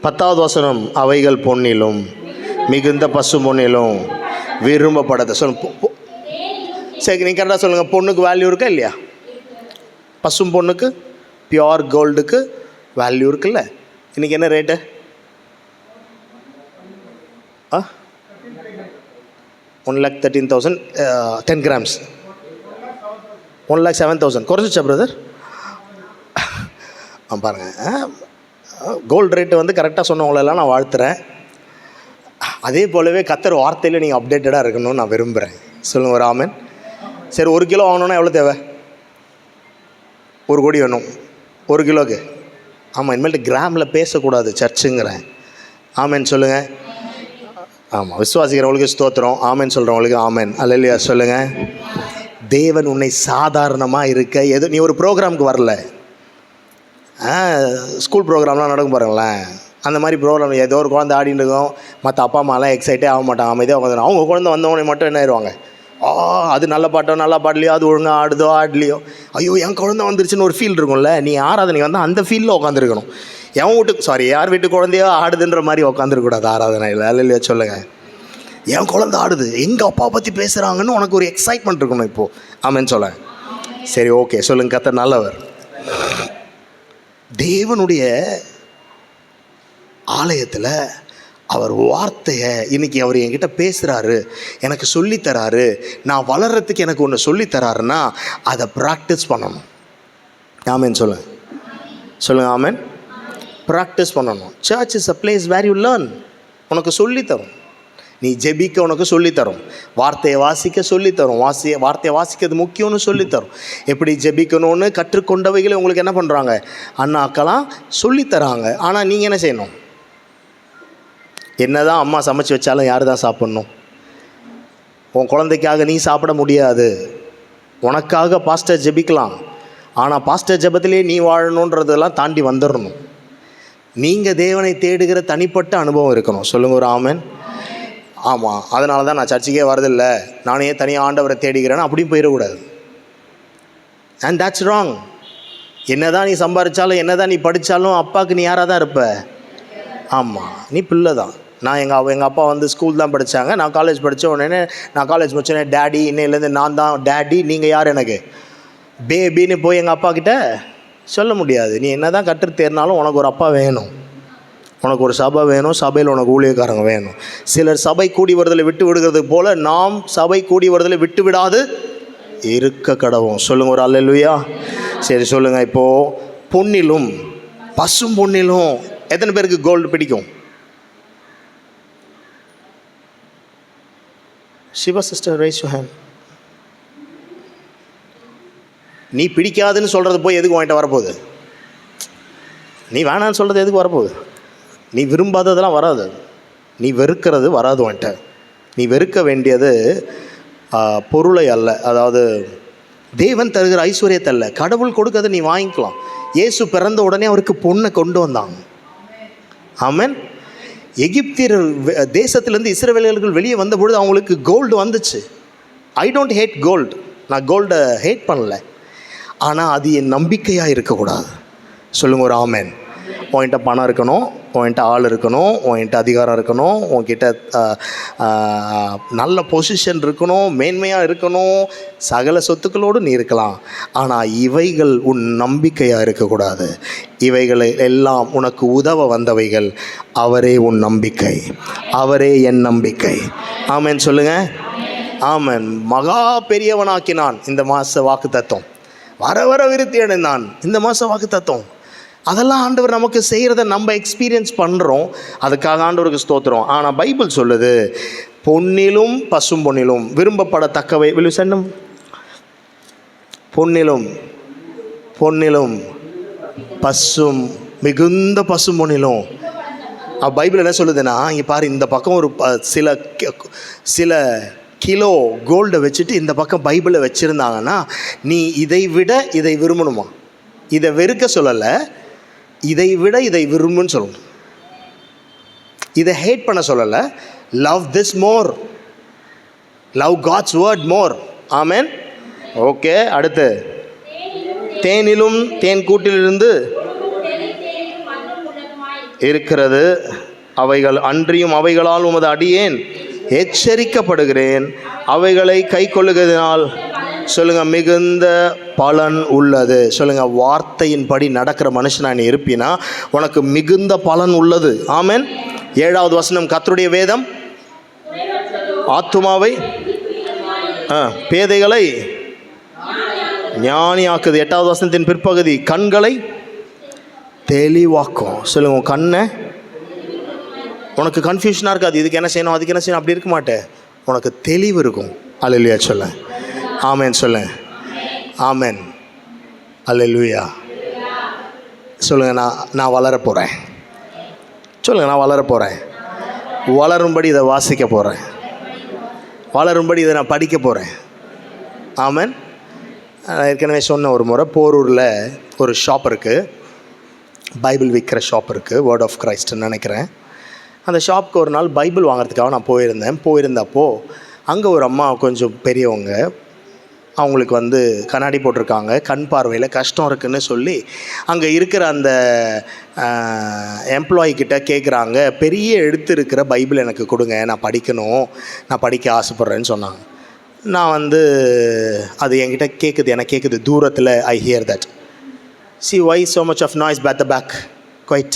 10வது வசனம். அவைகள் பொன்னிலும் மிகுந்த பசு பொன்னிலும் விரும்பப்படாத. சரி, நீ கரெக்டாக சொல்லுங்கள். பொண்ணுக்கு வேல்யூ இருக்கா இல்லையா? பசும் பொண்ணுக்கு, பியோர் கோல்டுக்கு வேல்யூ இருக்குல்ல? இன்றைக்கி என்ன ரேட்டு? 1,13,000 10 grams 1,07,000 குறைஞ்சிச்சா பிரதர்? பாருங்கள், கோல்டு ரேட்டு வந்து கரெக்டாக சொன்னவங்களெல்லாம் நான் வாழ்த்துறேன். அதே போலவே கர்த்தர் வார்த்தையில் நீங்கள் அப்டேட்டடாக இருக்கணும்னு நான் விரும்புகிறேன். சொல்லுங்கள் ஒரு ஆமென். சரி, 1 கிலோ வாங்கணுன்னா எவ்வளோ தேவை? 1 கோடி வேணும் 1 கிலோக்கு. ஆமாம், இனிமேல் கிராமில் பேசக்கூடாது சர்ச்சுங்கிறேன். ஆமென் சொல்லுங்கள். ஆமாம், விசுவாசிக்கிறவங்களுக்கு ஸ்தோத்திரம், ஆமென் சொல்கிறவங்களுக்கு ஆமென். அல்லேலூயா சொல்லுங்கள். தேவன் உன்னை சாதாரணமாக இருக்க நீ ஒரு ப்ரோக்ராமுக்கு வரல. ஸ்கூல் ப்ரோக்ராம்லாம் நடக்கும் பாருங்களேன், அந்த மாதிரி ப்ரோக்ராம் ஏதோ ஒரு குழந்தை ஆடிட்டு இருக்கோம், மற்ற அப்பா அம்மாலாம் எக்ஸைட்டே ஆக மாட்டாங்க, அமைதியாக உட்காந்து. அவங்க குழந்தை வந்தவொடனே மட்டும் என்ன ஆயிடுவாங்க, அது நல்ல பாட்டோ நல்லா பாடலையோ, அது ஒழுங்காக ஆடுதோ ஆடலையோ, ஐயோ என் குழந்தை வந்துருச்சுன்னு ஒரு ஃபீல் இருக்கும்ல. நீ ஆராதனைக்கு வந்து அந்த ஃபீலில் உட்காந்துருக்கணும். யார் வீட்டு குழந்தையோ ஆடுதுன்ற மாதிரி உட்காந்துருக்கூடாது ஆராதனையில். அல்லேலூயா சொல்லுங்கள். என் குழந்தை ஆடுது, எங்கள் அப்பா பற்றி பேசுகிறாங்கன்னு உனக்கு ஒரு எக்ஸைட்மெண்ட் இருக்கணும் இப்போது. ஆமென் சொல்ல. சரி, ஓகே சொல்லுங்கள். கர்த்தர் நல்லவர். தேவனுடைய ஆலயத்தில் அவர் வார்த்தையை இன்றைக்கி அவர் என்கிட்ட பேசுகிறாரு, எனக்கு சொல்லித்தராரு. நான் வளர்கிறதுக்கு எனக்கு ஒன்று சொல்லித்தராருன்னா அதை ப்ராக்டிஸ் பண்ணணும். ஆமென் சொல்லுங்கள். சொல்லுங்கள் ஆமென். ப்ராக்டிஸ் பண்ணணும். Church is a place where you learn. உனக்கு சொல்லித்தரும். நீ ஜெபிக்க உனக்கு சொல்லித்தரும், வார்த்தையை வாசிக்க சொல்லித்தரும், வார்த்தையை வாசிக்கிறது முக்கியம்னு சொல்லித்தரும். எப்படி ஜெபிக்கணும்னு கற்றுக்கொண்டவைகளை உங்களுக்கு என்ன பண்ணுறாங்க, அண்ணாக்கெல்லாம் சொல்லித்தராங்க. ஆனால் நீங்கள் என்ன செய்யணும்? என்ன தான் அம்மா சமைச்சு வச்சாலும் யார் தான் சாப்பிட்ணும்? உன் குழந்தைக்காக நீ சாப்பிட முடியாது. உனக்காக பாஸ்டர் ஜெபிக்கலாம், ஆனால் பாஸ்டர் ஜெபத்திலே நீ வாழணுன்றதெல்லாம் தாண்டி வந்துடணும். நீங்கள் தேவனை தேடுகிற தனிப்பட்ட அனுபவம் இருக்கணும். சொல்லுங்கள் ஒரு ஆமென். ஆமாம், அதனால தான் நான் சர்ச்சுக்கே வரதில்லை, நானே தனியாக ஆண்டவரை தேடிக்கிறேன்னு அப்படியும் போயிடக்கூடாது. And that's wrong. என்ன தான் நீ சம்பாதிச்சாலும், என்ன தான் நீ படித்தாலும் அப்பாவுக்கு நீ யாராக தான் இருப்ப. ஆமாம், நீ பிள்ளை தான். நான் எங்கள் அப்பா வந்து ஸ்கூல் தான் படித்தாங்க, நான் காலேஜ் படித்த உடனே, நான் காலேஜ் முடிச்சோடனே டேடி, இன்னையிலேருந்து நான் தான் டேடி, நீங்கள் யார் எனக்கு பேபின்னு போய் எங்கள் அப்பா கிட்ட சொல்ல முடியாது. நீ என்ன தான் கற்று தேர்னாலும் உனக்கு ஒரு அப்பா வேணும், உனக்கு ஒரு சபை வேணும், சபையில் உனக்கு ஊழியக்காரங்க வேணும். சிலர் சபை கூடி வருதலை விட்டு விடுகிறது போல் நாம் சபை கூடி வருதலை விட்டு விடாது இருக்க கடவும். சொல்லுங்கள் ஒரு அல்லேலூயா. சரி சொல்லுங்கள். இப்போது பொன்னிலும் பசும் பொன்னிலும் எத்தனை பேருக்கு கோல்டு பிடிக்கும்? Siva sister raise your hand. நீ பிடிக்காதுன்னு சொல்கிறது போய் எதுக்கு வாங்கிட்டு வரப்போகுது? நீ வேணான்னு சொல்கிறது எதுக்கு வரப்போகுது? நீ விரும்பாததெல்லாம் வராது. நீ வெறுக்கிறது வராது வந்துட்ட. நீ வெறுக்க வேண்டியது பொருளை அல்ல, அதாவது தேவன் தருகிற ஐஸ்வர்யத்தை அல்ல, கடவுள் கொடுக்கறதை நீ வாங்கிக்கலாம். இயேசு பிறந்த உடனே அவருக்கு பொண்ணை கொண்டு வந்தாங்க. ஆமென். எகிப்தியர் தேசத்திலேருந்து இஸ்ரவேலர்கள் வெளியே வந்தபொழுது அவங்களுக்கு கோல்டு வந்துச்சு. ஐ டோன்ட் ஹேட் கோல்டு, நான் கோல்டை ஹேட் பண்ணல. ஆனால் அது என் நம்பிக்கையாக இருக்கக்கூடாது. சொல்லுங்கள் ஒரு ஆமென். உன்கிட்ட பணம் இருக்கணும், உன்கிட்ட ஆள் இருக்கணும், உன்கிட்ட அதிகாரம் இருக்கணும், உன்கிட்ட நல்ல பொசிஷன் இருக்கணும், மேன்மையாக இருக்கணும், சகல சொத்துக்களோடு நீ இருக்கலாம். ஆனால் இவைகள் உன் நம்பிக்கையாக இருக்கக்கூடாது. இவைகளை எல்லாம் உனக்கு உதவ வந்தவைகள். அவரே உன் நம்பிக்கை, அவரே என் நம்பிக்கை. ஆமென் சொல்லுங்கள். ஆமென். மகா பெரியவனாக்கினான் இந்த மாத வாக்கு தத்துவம். வர வர விருத்தி அடைந்தான் இந்த மாத வாக்கு தத்துவம். அதெல்லாம் ஆண்டவர் நமக்கு செய்கிறத நம்ம எக்ஸ்பீரியன்ஸ் பண்ணுறோம். அதுக்காக ஆண்டவருக்கு ஸ்தோத்திரம். ஆனால் பைபிள் சொல்லுது, பொன்னிலும் பசும் பொன்னிலும் விரும்பப்படத்தக்கவை விழுசன்னும் பொன்னிலும் பொன்னிலும் பசும் மிகுந்த பசும் பொன்னிலும். பைபிள் என்ன சொல்லுதுன்னா, இங்கே பாரு, இந்த பக்கம் ஒரு சில கிலோ கோல்டை வச்சுட்டு இந்த பக்கம் பைபிளை வச்சுருந்தாங்கன்னா, நீ இதை விட இதை விரும்பணுமா? இதை வெறுக்க சொல்லலை, இதை விட இதை விரும்புன்னு சொல்லணும். இதை ஹேட் பண்ண சொல்லலை. Love this more, love God's word more. Amen. Okay. அடுத்து, தேனிலும் தேன் கூட்டிலிருந்து இருக்கிறது அவைகள் அன்றியும் அவைகளால் உமது அடியேன் எச்சரிக்கப்படுகிறேன். அவைகளை கை கொள்ளுகிறதினால் சொல்லுங்கள் மிகுந்த பலன் உள்ளது. சொல்லுங்கள், வார்த்தையின்படி நடக்கிற மனுஷனா நீ இருப்பினா உனக்கு மிகுந்த பலன் உள்ளது. ஆமென். 7வது வசனம், கர்த்தருடைய வேதம் ஆத்துமாவை பேதைகளை ஞானியாக்குது. 8வது வசனத்தின் பிற்பகுதி, கண்களை தெளிவாக்கும். சொல்லுங்க, உன் கண்ணை உனக்கு கன்ஃபியூஷனாக இருக்காது, இதுக்கு என்ன செய்யணும் அதுக்கு என்ன செய்யணும் அப்படி இருக்க மாட்டேன், உனக்கு தெளிவு இருக்கும். அல்லேலூயா சொல்ல. ஆமென் சொல்ல. ஆமென். அல்லேலூயா சொல்லுங்கள். நான் வளர போகிறேன். சொல்லுங்கள், நான் வளர போகிறேன். வளரும்படி இதை வாசிக்க போகிறேன், வளரும்படி இதை நான் படிக்க போகிறேன். ஆமென். ஏற்கனவே சொன்ன ஒரு முறை போரூரில் ஒரு ஷாப் இருக்குது, பைபிள் விற்கிற ஷாப் இருக்குது, வேர்ட் ஆஃப் கிரைஸ்ட்னு நினைக்கிறேன். அந்த ஷாப்புக்கு ஒரு நாள் பைபிள் வாங்குறதுக்காக நான் போயிருந்தப்போ அங்கே ஒரு அம்மா கொஞ்சம் பெரியவங்க, அவங்களுக்கு வந்து கண்ணாடி போட்டிருக்காங்க, கண் பார்வையில் கஷ்டம் இருக்குதுன்னு சொல்லி அங்கே இருக்கிற அந்த எம்ப்ளாயிக்கிட்ட கேட்குறாங்க, பெரிய எழுத்து இருக்கிற பைபிள் எனக்கு கொடுங்க, நான் படிக்கணும், நான் படிக்க ஆசைப்பட்றேன்னு சொன்னாங்க. நான் வந்து அது என்கிட்ட கேட்குது, எனக்கு கேட்குது தூரத்தில். I hear that. See why so much of noise at the back? Quite.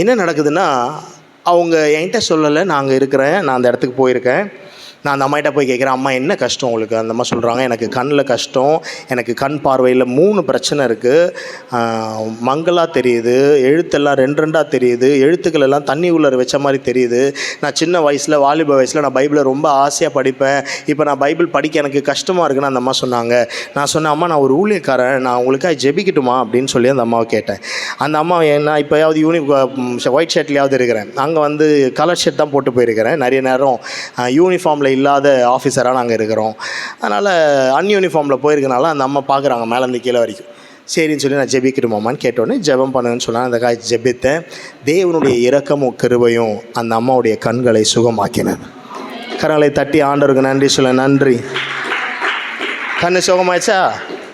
என்ன நடக்குதுன்னா, அவங்க என்கிட்ட சொல்லலை, நான் அங்கே இருக்கிறேன், நான் அந்த இடத்துக்கு போயிருக்கேன். நான் அந்த அம்மாகிட்ட போய் கேட்குறேன், அம்மா என்ன கஷ்டம் உங்களுக்கு? அந்த அம்மா சொல்கிறாங்க, எனக்கு கண்ணில் கஷ்டம், எனக்கு கண் பார்வையில் 3 பிரச்சனை இருக்குது, மங்கலாக தெரியுது, எழுத்தெல்லாம் 2 தெரியுது, எழுத்துக்கள் எல்லாம் தண்ணி உள்ளர வச்ச மாதிரி தெரியுது. நான் சின்ன வயசில், வாலிப வயசில் நான் பைபிளை ரொம்ப ஆசையாக படிப்பேன், இப்போ நான் பைபிள் படிக்க எனக்கு கஷ்டமாக இருக்குன்னு அந்த அம்மா சொன்னாங்க. நான் சொன்னேன், அம்மா நான் ஒரு ஊழியக்காரன், நான் உங்களுக்காக ஜெபிக்கட்டுமா அப்படின்னு சொல்லி அந்த அம்மாவை கேட்டேன். அந்த அம்மா, நான் இப்போயாவது ஒயிட் ஷர்ட்லேயாவது இருக்கிறேன், அங்கே வந்து கலர் ஷர்ட் தான் போட்டு போயிருக்கிறேன், நிறைய நேரம் யூனிஃபார்மில் இல்லாத ஆஃபீஸராக நாங்கள் இருக்கிறோம், அதனால் அன்யூனிஃபார்மில் போயிருக்கனால அந்த அம்மா பார்க்குறாங்க மேலேருந்து கீழே வரைக்கும். சரின்னு சொல்லி நான் ஜெபிக்கணுமான்னு கேட்டோன்னே ஜெபம் பண்ணுன்னு சொன்னால் அந்த காய் ஜெபித்தேன். தேவனுடைய இரக்கமும் கிருபையும் அந்த அம்மாவுடைய கண்களை சுகமாக்கினது. கரங்களை தட்டி ஆண்டவருக்கு நன்றி சொல்ல. நன்றி. கண்ணு சுகமாயிடுச்சா?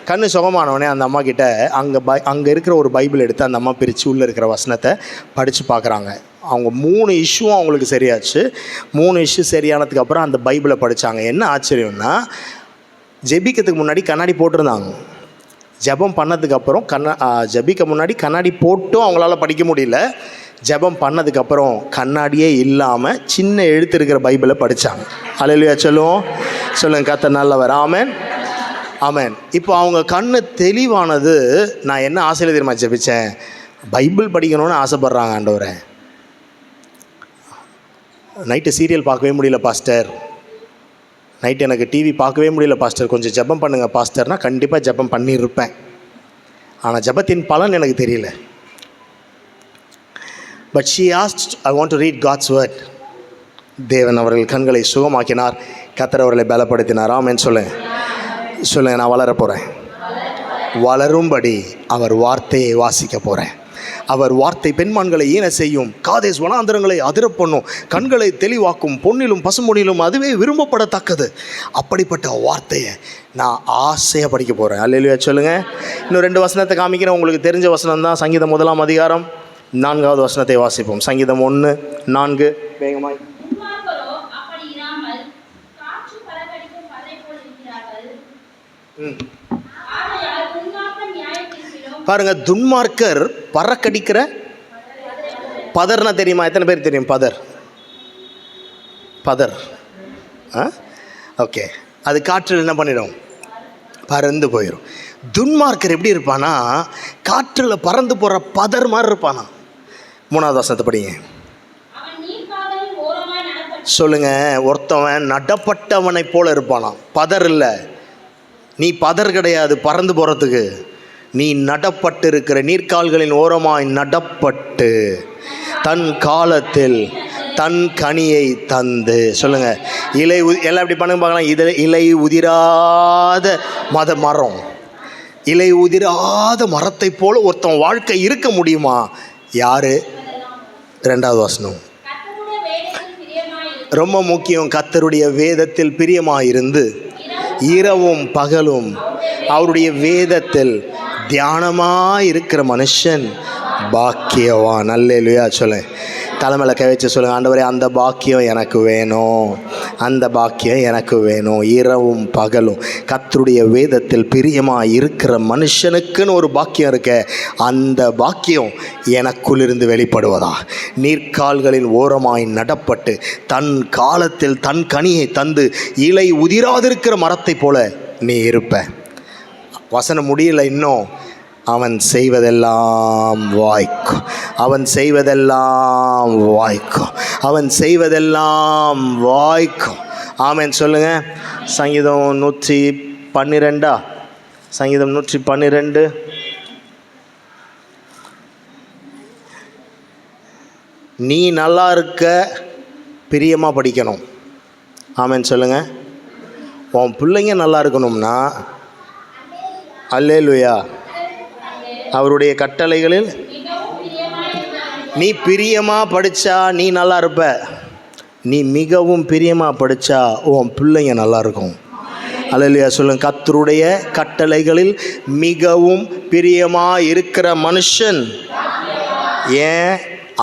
கண்ணு சுகமானவனே அந்த அம்மா கிட்ட அங்கே இருக்கிற ஒரு பைபிள் எடுத்து அந்த அம்மா பிரித்து உள்ளே இருக்கிற வசனத்தை படித்து பார்க்குறாங்க. அவங்க 3 இஷ்யூவும் அவங்களுக்கு சரியாச்சு. 3 இஷ்யூ சரியானதுக்கப்புறம் அந்த பைபிளை படித்தாங்க. என்ன ஆச்சரியம்னா, ஜெபிக்கிறதுக்கு முன்னாடி கண்ணாடி போட்டிருந்தாங்க, ஜெபம் பண்ணதுக்கப்புறம் ஜெபிக்க முன்னாடி கண்ணாடி போட்டும் அவங்களால படிக்க முடியல, ஜெபம் பண்ணதுக்கப்புறம் கண்ணாடியே இல்லாமல் சின்ன எழுத்து இருக்கிற பைபிளை படித்தாங்க. அல்லேலூயா சொல்லுவோம். சொல்லுங்கள், கர்த்தர் நல்லவர். ஆமென். ஆமென். இப்போ அவங்க கண்ணு தெளிவானது. நான் என்ன ஆசையில் தெரியுமா ஜெபித்தேன்? பைபிள் படிக்கணும்னு ஆசைப்பட்றாங்க ஆண்டவரே. நைட்டு சீரியல் பார்க்கவே முடியல பாஸ்டர், நைட்டு எனக்கு டிவி பார்க்கவே முடியல பாஸ்டர், கொஞ்சம் ஜெபம் பண்ணுங்கள் பாஸ்டர்னால் கண்டிப்பாக ஜெபம் பண்ணியிருப்பேன். ஆனால் ஜெபத்தின் பலன் எனக்கு தெரியல. But she asked, I want to read God's word. தேவன் அவர்கள் கண்களை சுகமாக்கினார், கர்த்தர் அவர்களை பலப்படுத்தினார். ஆமென் சொல்லுங்கள். நான் வளர போகிறேன், வளரும்படி அவர் வார்த்தையை வாசிக்க போகிறேன். அவர் வார்த்தை பெண்மான்களை ஈன செய்யும், காதேஸ் வனாந்தரங்களை அதிர பண்ணும், கண்களை தெளிவாக்கும், பொன்னிலும் பசும்பொன்னிலும் அதுவே விரும்பப்படத்தக்கது. அப்படிப்பட்ட வார்த்தையை நான் ஆசையாக படிக்க போகிறேன். அல்லேலூயா சொல்லுங்கள். இன்னும் 2 வசனத்தை காமிக்கிறேன், உங்களுக்கு தெரிஞ்ச வசனம் தான். சங்கீதம் 1ஆம் அதிகாரம் 4வது வசனத்தை வாசிப்போம். சங்கீதம் 1:4 வேகமாய். பாருங்க, துன்மார்க்கர் பறக்கடிக்கிற பதர்னா தெரியுமா? எத்தனை பேர் தெரியும் பதர்? ஓகே, அது காற்றில் என்ன பண்ணிடும்? பறந்து போயிடும். துன்மார்க்கர் எப்படி இருப்பானா? காற்றில் பறந்து போகிற பதர் மாதிரி இருப்பானா. 3வது வசனத்தை படிங்க. சொல்லுங்க. ஒருத்தவன் நடப்பட்டவனை போல இருப்பானா. பதர் இல்லை, நீ பதர் கிடையாது பறந்து போகிறதுக்கு. நீ நடப்பட்டு இருக்கிற, நீர்க்கால்களின் ஓரமாய் நடப்பட்டு தன் காலத்தில் தன் கனியை தந்து. சொல்லுங்க. இலை எல்லாம் எப்படி பண்ணுங்க பார்க்கலாம். இலை உதிராத மரம், இலை உதிராத மரத்தை போல ஒருத்தன் வாழ்க்கை இருக்க முடியுமா? யாரு? 2வது வசனம் ரொம்ப முக்கியம். கர்த்தருடைய வேதத்தில் பிரியமாயிருந்து இரவும் பகலும் அவருடைய வேதத்தில் தியானமாக இருக்கிற மனுஷன் பாக்கியவான். அல்லேலூயா சொல்ல. தலைமையில கை வச்சு சொல்லுங்கள், ஆண்டவரே அந்த பாக்கியம் எனக்கு வேணும், அந்த பாக்கியம் எனக்கு வேணும். இரவும் பகலும் கர்த்தருடைய வேதத்தில் பிரியமாக இருக்கிற மனுஷனுக்குன்னு ஒரு பாக்கியம் இருக்க, அந்த பாக்கியம் எனக்குள்ளிருந்து வெளிப்படுவதா. நீர்க்கால்களின் ஓரமாய் நடப்பட்டு தன் காலத்தில் தன் கனியை தந்து இலை உதிராதிருக்கிற மரத்தை போல நீ இருப்ப. வசனம் முடியல இன்னும். அவன் செய்வதெல்லாம் வாய்க்கும், அவன் செய்வதெல்லாம் வாய்க்கும், அவன் செய்வதெல்லாம் வாய்க்கும். ஆமென் சொல்லுங்க. சங்கீதம் 112. சங்கீதம் 112. நீ நல்லா இருக்க பிரியமாக படிக்கணும். ஆமென் சொல்லுங்க. உன் பிள்ளைங்க நல்லா இருக்கணும்னா அல்லேலூயா அவருடைய கட்டளைகளில் நீ பிரியமாக படித்தா நீ நல்லா இருப்ப. நீ மிகவும் பிரியமாக படித்தா உன் பிள்ளைங்க நல்லா இருக்கும். அல்லேலூயா சொல்லுங்க. கர்த்தருடைய கட்டளைகளில் மிகவும் பிரியமாக இருக்கிற மனுஷன் ஏன்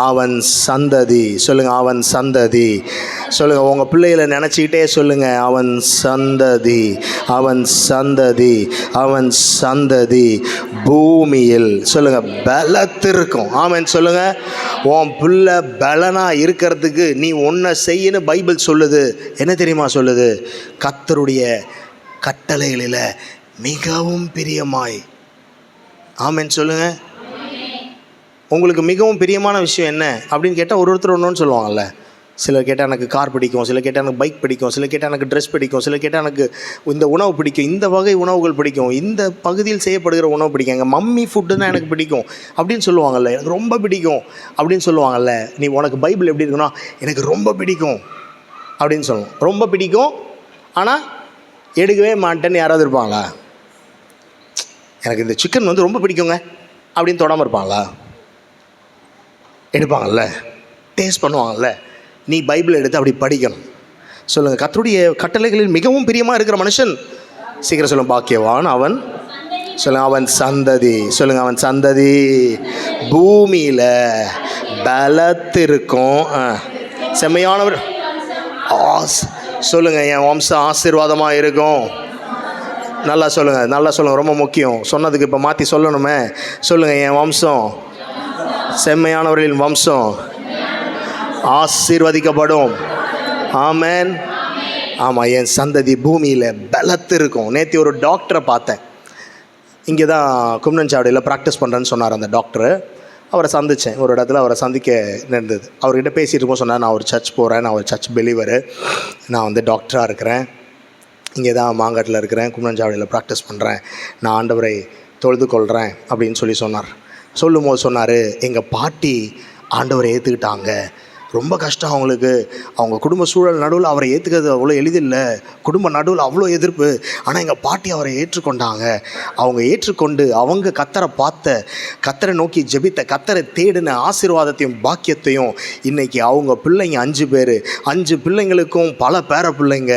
அவன் சந்ததி. சொல்லுங்கள், அவன் சந்ததி. சொல்லுங்கள், உங்கள் பிள்ளைகளை நினச்சிக்கிட்டே சொல்லுங்கள், அவன் சந்ததி, அவன் சந்ததி, அவன் சந்ததி பூமியில். சொல்லுங்கள், பலத்திருக்கும். ஆமென் சொல்லுங்கள். உன் பிள்ளை பலனாக இருக்கிறதுக்கு நீ ஒன்றை செய்யணும். பைபிள் சொல்லுது. என்ன தெரியுமா சொல்லுது? கர்த்தருடைய கட்டளைகளில் மிகவும் பிரியமாய். ஆமென் சொல்லுங்கள். உங்களுக்கு மிகவும் பிரியமான விஷயம் என்ன அப்படின்னு கேட்டால் ஒருத்தர் ஒன்றுன்னு சொல்லுவாங்கல்ல. சிலர் கேட்டால் எனக்கு கார் பிடிக்கும், சிலர் கேட்டால் எனக்கு பைக் பிடிக்கும், சிலர் கேட்டால் எனக்கு ட்ரெஸ் பிடிக்கும், சிலர் கேட்டால் எனக்கு இந்த உணவு பிடிக்கும், இந்த வகை உணவுகள் பிடிக்கும், இந்த பகுதியில் செய்யப்படுகிற உணவு பிடிக்கும், எங்கள் மம்மி ஃபுட்டு தான் எனக்கு பிடிக்கும் அப்படின்னு சொல்லுவாங்கல்ல. எனக்கு ரொம்ப பிடிக்கும் அப்படின்னு சொல்லுவாங்கல்ல. நீ உனக்கு பைபிள் எப்படி இருக்குன்னா, எனக்கு ரொம்ப பிடிக்கும் அப்படின்னு சொல்லணும். ரொம்ப பிடிக்கும் ஆனால் எடுக்கவே மாட்டேன்னு யாராவது இருப்பாங்களா? எனக்கு இந்த சிக்கன் வந்து ரொம்ப பிடிக்குங்க அப்படின்னு தொடாமல் இருப்பாங்களா? எடுப்பாங்கல்ல, டேஸ்ட் பண்ணுவாங்கல்ல. நீ பைபிள் எடுத்து அப்படி படிக்கணும். சொல்லுங்கள், கர்த்தருடைய கட்டளைகளில் மிகவும் பிரியமாக இருக்கிற மனுஷன், சீக்கிரம் சொல்லுங்கள், பாக்கியவான் அவன். சொல்லுங்கள், அவன் சந்ததி. சொல்லுங்கள், அவன் சந்ததி பூமியில் பலத்திருக்கும். செம்மையானவர். சொல்லுங்கள், என் வம்சம் ஆசீர்வாதமாக இருக்கும். நல்லா சொல்லுங்கள், நல்லா சொல்லுங்கள், ரொம்ப முக்கியம். சொன்னதுக்கு இப்போ மாற்றி சொல்லணுமே. சொல்லுங்கள், என் வம்சம், செம்மையானவர்களின் வம்சம் ஆசீர்வதிக்கப்படும். ஆமென். ஆமாம், என் சந்ததி பூமியில் பலத்திருக்கும். நேற்று ஒரு டாக்டரை பார்த்தேன். இங்கே தான் கும்னஞ்சாவடியில் ப்ராக்டிஸ் பண்ணுறேன்னு சொன்னார் அந்த டாக்டரு. அவரை சந்தித்தேன் ஒரு இடத்துல. அவரை சந்திக்க நேர்ந்தது. அவர்கிட்ட பேசிகிட்டு இருக்கோம். சொன்னார், நான் ஒரு சர்ச் போகிறேன், நான் ஒரு சர்ச் பிலீவரு, நான் வந்து டாக்டராக இருக்கிறேன், இங்கே தான் மாங்காட்டில் இருக்கிறேன், கும்னஞ்சாவடியில் ப்ராக்டிஸ் பண்ணுறேன், நான் ஆண்டவரை தொழுது கொள்கிறேன் அப்படின்னு சொல்லி சொன்னார். சொல்லும்போது சொன்னார், எங்கள் பாட்டி ஆண்டவரை ஏற்றுக்கிட்டாங்க. ரொம்ப கஷ்டம் அவங்களுக்கு. அவங்க குடும்ப சூழல் நடுவில் அவரை ஏற்றுக்கிறது அவ்வளோ எளிதில்லை. குடும்ப நடுவில் அவ்வளோ எதிர்ப்பு. ஆனால் எங்கள் பாட்டி அவரை ஏற்றுக்கொண்டாங்க. அவங்க ஏற்றுக்கொண்டு அவங்க கத்தரை பார்த்த, கத்தரை நோக்கி ஜெபித்த, கத்தரை தேடின ஆசீர்வாதத்தையும் பாக்கியத்தையும் இன்றைக்கி அவங்க பிள்ளைங்க 5 பேர், 5 பிள்ளைங்களுக்கும் பல பேர பிள்ளைங்க,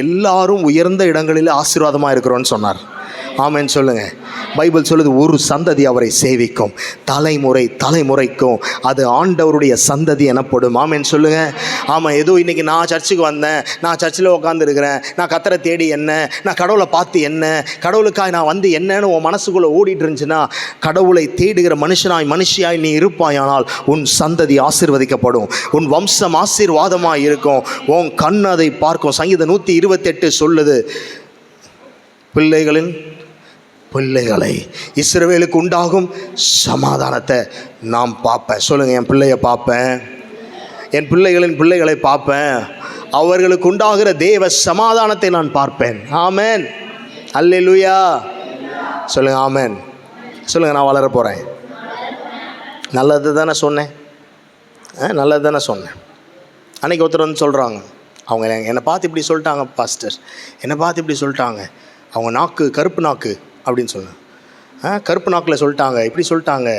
எல்லாரும் உயர்ந்த இடங்களில் ஆசீர்வாதமாக இருக்கிறோன்னு சொன்னார். ஆமென் சொல்லுங்கள். பைபிள் சொல்லுது, ஒரு சந்ததி அவரை சேவிக்கும், தலைமுறை தலைமுறைக்கும் அது ஆண்டவருடைய சந்ததி எனப்படும். ஆமென் சொல்லுங்கள். ஆமாம், ஏதோ இன்றைக்கி நான் சர்ச்சுக்கு வந்தேன், நான் சர்ச்சில் உட்காந்துருக்கிறேன், நான் கத்தரை தேடி என்ன, நான் கடவுளை பார்த்து என்ன, கடவுளுக்காக நான் வந்து என்னன்னு உன் மனசுக்குள்ளே ஓடிட்டு இருந்துச்சுன்னா, கடவுளை தேடுகிற மனுஷியாய் நீ இருப்பாயானால் உன் சந்ததி ஆசீர்வதிக்கப்படும், உன் வம்சம் ஆசீர்வாதமாக இருக்கும், உன் கண் அதை பார்க்கும். சங்கீதம் 128 சொல்லுது, பிள்ளைகளை இஸ்ரவேலுக்கு உண்டாகும் சமாதானத்தை நாம் பார்ப்பேன். சொல்லுங்கள், என் பிள்ளையை பார்ப்பேன், என் பிள்ளைகளின் பிள்ளைகளை பார்ப்பேன், அவர்களுக்கு உண்டாகிற தேவ சமாதானத்தை நான் பார்ப்பேன். ஆமென், அல்லேலூயா. சொல்லுங்கள், ஆமென் சொல்லுங்கள். நான் வளர போகிறேன். நல்லது தானே சொன்னேன், நல்லது தானே சொன்னேன். அன்றைக்கி ஒருத்தர் வந்து சொல்கிறாங்க, அவங்க என்னை பார்த்து இப்படி சொல்லிட்டாங்க பாஸ்டர், என்னை பார்த்து இப்படி சொல்லிட்டாங்க, அவங்க நாக்கு கருப்பு நாக்கு அப்படின்னு சொன்னேன். கருப்பு நாக்கில் சொல்லிட்டாங்க, இப்படி சொல்லிட்டாங்க,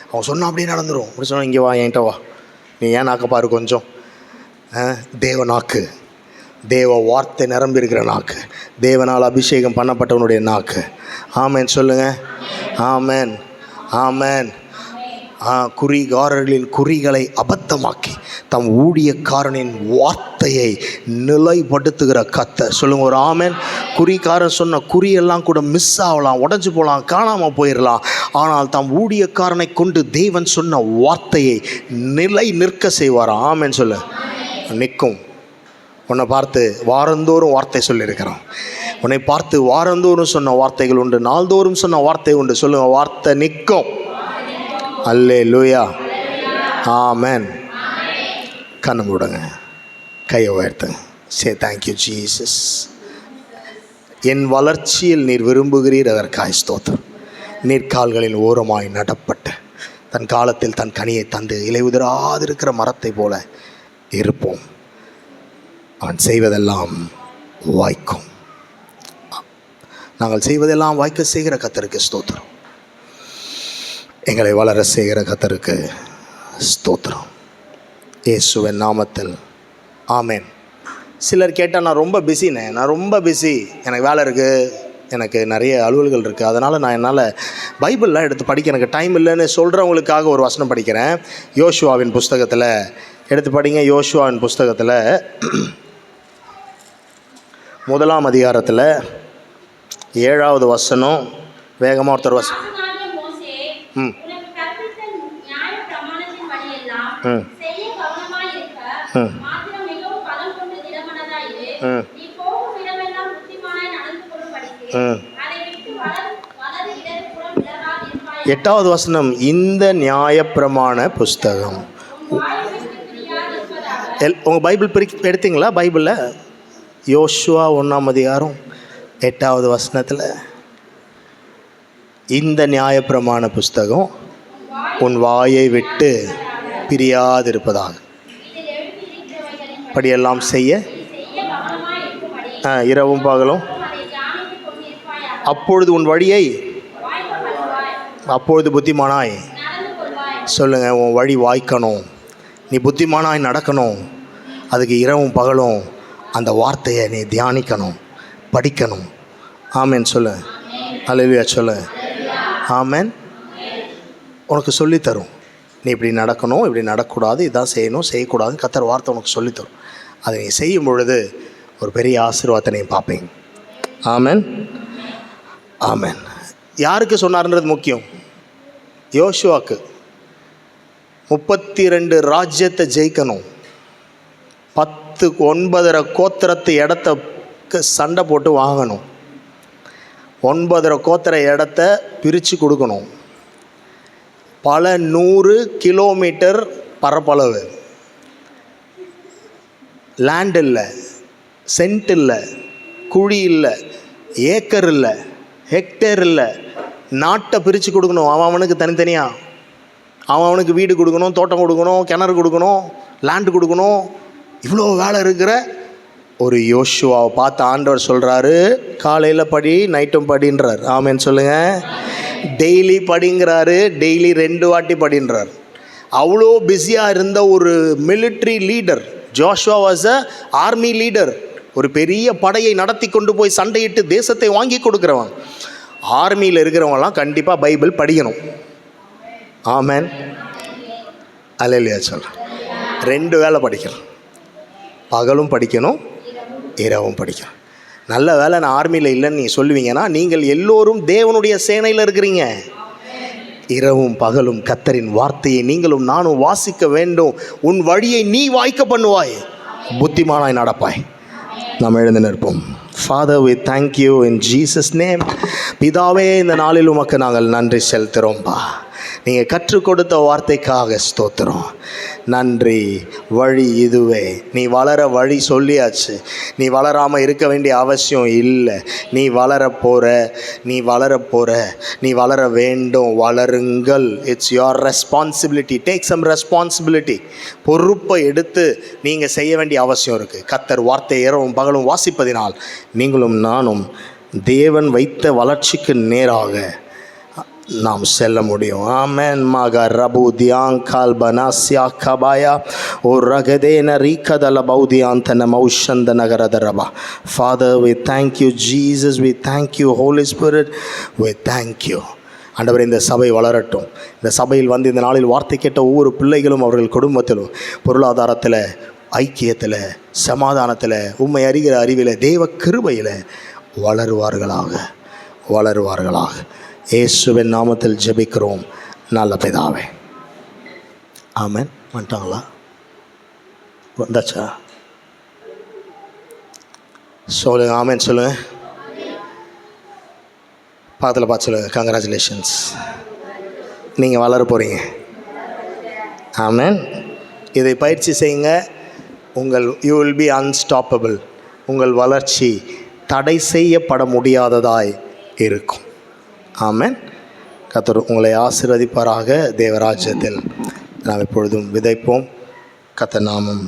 அவங்க சொன்னால் அப்படியே நடந்துடும். அப்படி சொன்னால், இங்கே வா, என்கிட்ட வா, நீ ஏன் நாக்க பாரு கொஞ்சம். தேவ நாக்கு, தேவ வார்த்தை நிரம்பி இருக்கிற நாக்கு, தேவனால் அபிஷேகம் பண்ணப்பட்டவனுடைய நாக்கு. ஆமென் சொல்லுங்கள். ஆமென், ஆமென். குறிகாரர்களின் குறிகளை அபத்தமாக்கி தம் ஊழியக்காரனின் வார்த்தையை நிலைப்படுத்துகிற கர்த்தர். சொல்லுங்க ஒரு ஆமென். குறிகாரன் சொன்ன குறியெல்லாம் கூட மிஸ் ஆகலாம், உடஞ்சி போகலாம், காணாமல் போயிடலாம். ஆனால் தம் ஊழியக்காரனை கொண்டு தேவன் சொன்ன வார்த்தையை நிலை நிற்க செய்வார். ஆமென் சொல்லு. நிற்கும். உன்னை பார்த்து வாரந்தோறும் வார்த்தை சொல்லியிருக்கிறான். உன்னை பார்த்து வாரந்தோறும் சொன்ன வார்த்தைகள் உண்டு, நாள்தோறும் சொன்ன வார்த்தை உண்டு. சொல்லுங்கள், வார்த்தை நிற்கும். அல்லேலூயா, ஆமென். கண்ணு மூடுங்க, கையை உயர்த்துங்க. Say thank you Jesus. என் வளர்ச்சியில் நீர் விரும்புகிறீர், அதற்காய் ஸ்தோத்திரம். நீர்க்கால்களின் ஓரமாய் நடப்பட்டு தன் காலத்தில் தன் கனியை தந்து இலை உதிராதிருக்கிற மரத்தை போல இருப்போம். அவன் செய்வதெல்லாம் வாய்க்கும். நாங்கள் செய்வதெல்லாம் வாய்க்க செய்கிற கர்த்தருக்கு ஸ்தோத்திரம். எங்களை வளர செய்கிற கர்த்தருக்கு ஸ்தோத்திரம். இயேசுவின் நாமத்தில் ஆமென். சிலர் கேட்டால், நான் ரொம்ப பிஸிண்ணே, நான் ரொம்ப பிஸி, எனக்கு வேலை இருக்குது, எனக்கு நிறைய அலுவல்கள் இருக்குது, அதனால் நான் என்னால் பைபிள்லாம் எடுத்து படிக்க எனக்கு டைம் இல்லைன்னு சொல்கிறவங்களுக்காக ஒரு வசனம் படிக்கிறேன். யோசுவாவின் புஸ்தகத்தில் எடுத்து படிங்க. யோசுவாவின் புஸ்தகத்தில் 1ஆம் அதிகாரத்தில் 7வது வசனம். வேகமாக ஒருத்தர் வசனம். எட்டாவது வசனம், இந்த நியாயப்பிரமாண புஸ்தகம். உங்கள் பைபிள் எடுத்தீங்களா? பைபிளில் யோசுவா 1ஆம் அதிகாரம் 8வது வசனத்தில், இந்த நியாயப்பிரமாண புஸ்தகம் உன் வாயை விட்டு பிரியாதிருப்பதாக, படியெல்லாம் செய்ய இரவும் பகலும், அப்பொழுது உன் வழியை, அப்பொழுது புத்திமானாய். சொல்லுங்கள், உன் வழி வாய்க்கணும், நீ புத்திமானாய் நடக்கணும். அதுக்கு இரவும் பகலும் அந்த வார்த்தையை நீ தியானிக்கணும், படிக்கணும். ஆமென் சொல்லு. அல்லேலூயா சொல்லு. ஆமென். உனக்கு சொல்லித்தரும், நீ இப்படி நடக்கணும், இப்படி நடக்கக்கூடாது, இதான் செய்யணும், செய்யக்கூடாதுன்னு கர்த்தர் வார்த்தை உனக்கு சொல்லித்தரும். அதை நீ செய்யும் பொழுது ஒரு பெரிய ஆசீர்வாதத்தை நீ பார்ப்பீங்க. ஆமென், ஆமென். யாருக்கு சொன்னார்ன்றது முக்கியம். யோசுவாக்கு 32 ராஜ்யத்தை ஜெயிக்கணும், 9.5 கோத்திரத்து இடத்த சண்டை போட்டு வாங்கணும், 9.5 கோத்திர இடத்த பிரித்து கொடுக்கணும், பல 100 கிலோமீட்டர் பரப்பளவு, லேண்ட் இல்லை, சென்ட் இல்லை, குழி இல்லை, ஏக்கர் இல்லை, ஹெக்டேர் இல்லை, நாட்டை பிரித்து கொடுக்கணும் அவனுக்கு தனித்தனியாக. அவனுக்கு வீடு கொடுக்கணும், தோட்டம் கொடுக்கணும், கிணறு கொடுக்கணும், லேண்டு கொடுக்கணும், இவ்வளோ வேலை இருக்கிற ஒரு யோசுவாவை பார்த்து ஆண்டவர் சொல்கிறாரு, காலையில் படி நைட்டும் படின்றார். ஆமேன்னு சொல்லுங்கள். டெய்லி படிங்கிறாரு, டெய்லி 2 வாட்டி படின்றார். அவ்வளோ பிஸியாக இருந்த ஒரு military leader Joshua was a army leader. ஒரு பெரிய படையை நடத்தி கொண்டு போய் சண்டையிட்டு தேசத்தை வாங்கி கொடுக்குறவன். ஆர்மியில் இருக்கிறவங்கலாம் கண்டிப்பாக பைபிள் படிக்கணும். ஆமேன், அல்லேலூயா சொல்கிறேன். 2 வேளை படிக்கணும், பகலும் படிக்கணும், இரவும் படிக்கணும். நல்ல வேலை நான் ஆர்மியில் இல்லைன்னு நீங்கள் சொல்லுவீங்கன்னா, நீங்கள் எல்லோரும் தேவனுடைய சேனையில் இருக்கிறீங்க. இரவும் பகலும் கர்த்தரின் வார்த்தையை நீங்களும் நானும் வாசிக்க வேண்டும். உன் வழியை நீ வாய்க்க பண்ணுவாய், புத்திமானாய் நடப்பாய். நாம் எழுந்து நிற்போம். Father, we thank you in Jesus name. பிதாவே, இந்த நாளில் உமக்கு நாங்கள் நன்றி செலுத்துகிறோம்பா. நீங்கள் கற்றுக் கொடுத்த வார்த்தைக்காக ஸ்தோத்திரம். நன்றி. வழி இதுவே. நீ வளர வழி சொல்லியாச்சு. நீ வளராமல் இருக்க வேண்டிய அவசியம் இல்லை. நீ வளர போகிற, நீ வளர வேண்டும். வளருங்கள். It's your responsibility. Take some responsibility. பொறுப்பை எடுத்து நீங்கள் செய்ய வேண்டிய அவசியம் இருக்குது. கர்த்தர் வார்த்தை இரவும் பகலும் வாசிப்பதினால் நீங்களும் நானும் தேவன் வைத்த வளர்ச்சிக்கு நேராக நாம் செல்ல முடியும். ஆமென். மக ரபு தியாங்கால் பனாஸ்யா கபாயா ஓ ரகதேன ரீகதல பௌதியாந்தன மௌஷந்த நகரத ரபா. Father, we thank you Jesus, we thank you Holy Spirit, we thank you. ஆண்டவர், இந்த சபை வளரட்டும். இந்த சபையில் வந்து இந்த நாளில் வார்த்தை கேட்ட ஒவ்வொரு பிள்ளைகளும் அவர்கள் குடும்பத்திலும் பொருளாதாரத்தில், ஐக்கியத்தில், சமாதானத்தில், உம்மை அறிகிற அறிவில், தேவ கிருபையில் வளருவார்களாக. இயேசுவின் நாமத்தில் ஜெபிக்கிறோம் நல்ல பிதாவே. ஆமென். வந்துட்டாங்களா? வந்தாச்சா? சொல்லுங்க. ஆமென் சொல்லுங்க. பக்கத்தில் பார்த்து சொல்லுங்க. கங்க்ராச்சுலேஷன்ஸ், நீங்கள் வளர போகிறீங்க. ஆமென். இதை பயிற்சி செய்யுங்க. You will be unstoppable. உங்கள் வளர்ச்சி தடை செய்யப்பட முடியாததாய் இருக்கும். ஆமென். கர்த்தர் உங்களை ஆசீர்வதிப்பாராக. தேவராஜ்யத்தில் நாம் எப்பொழுதும் விதைப்போம். கர்த்தர் நாமம்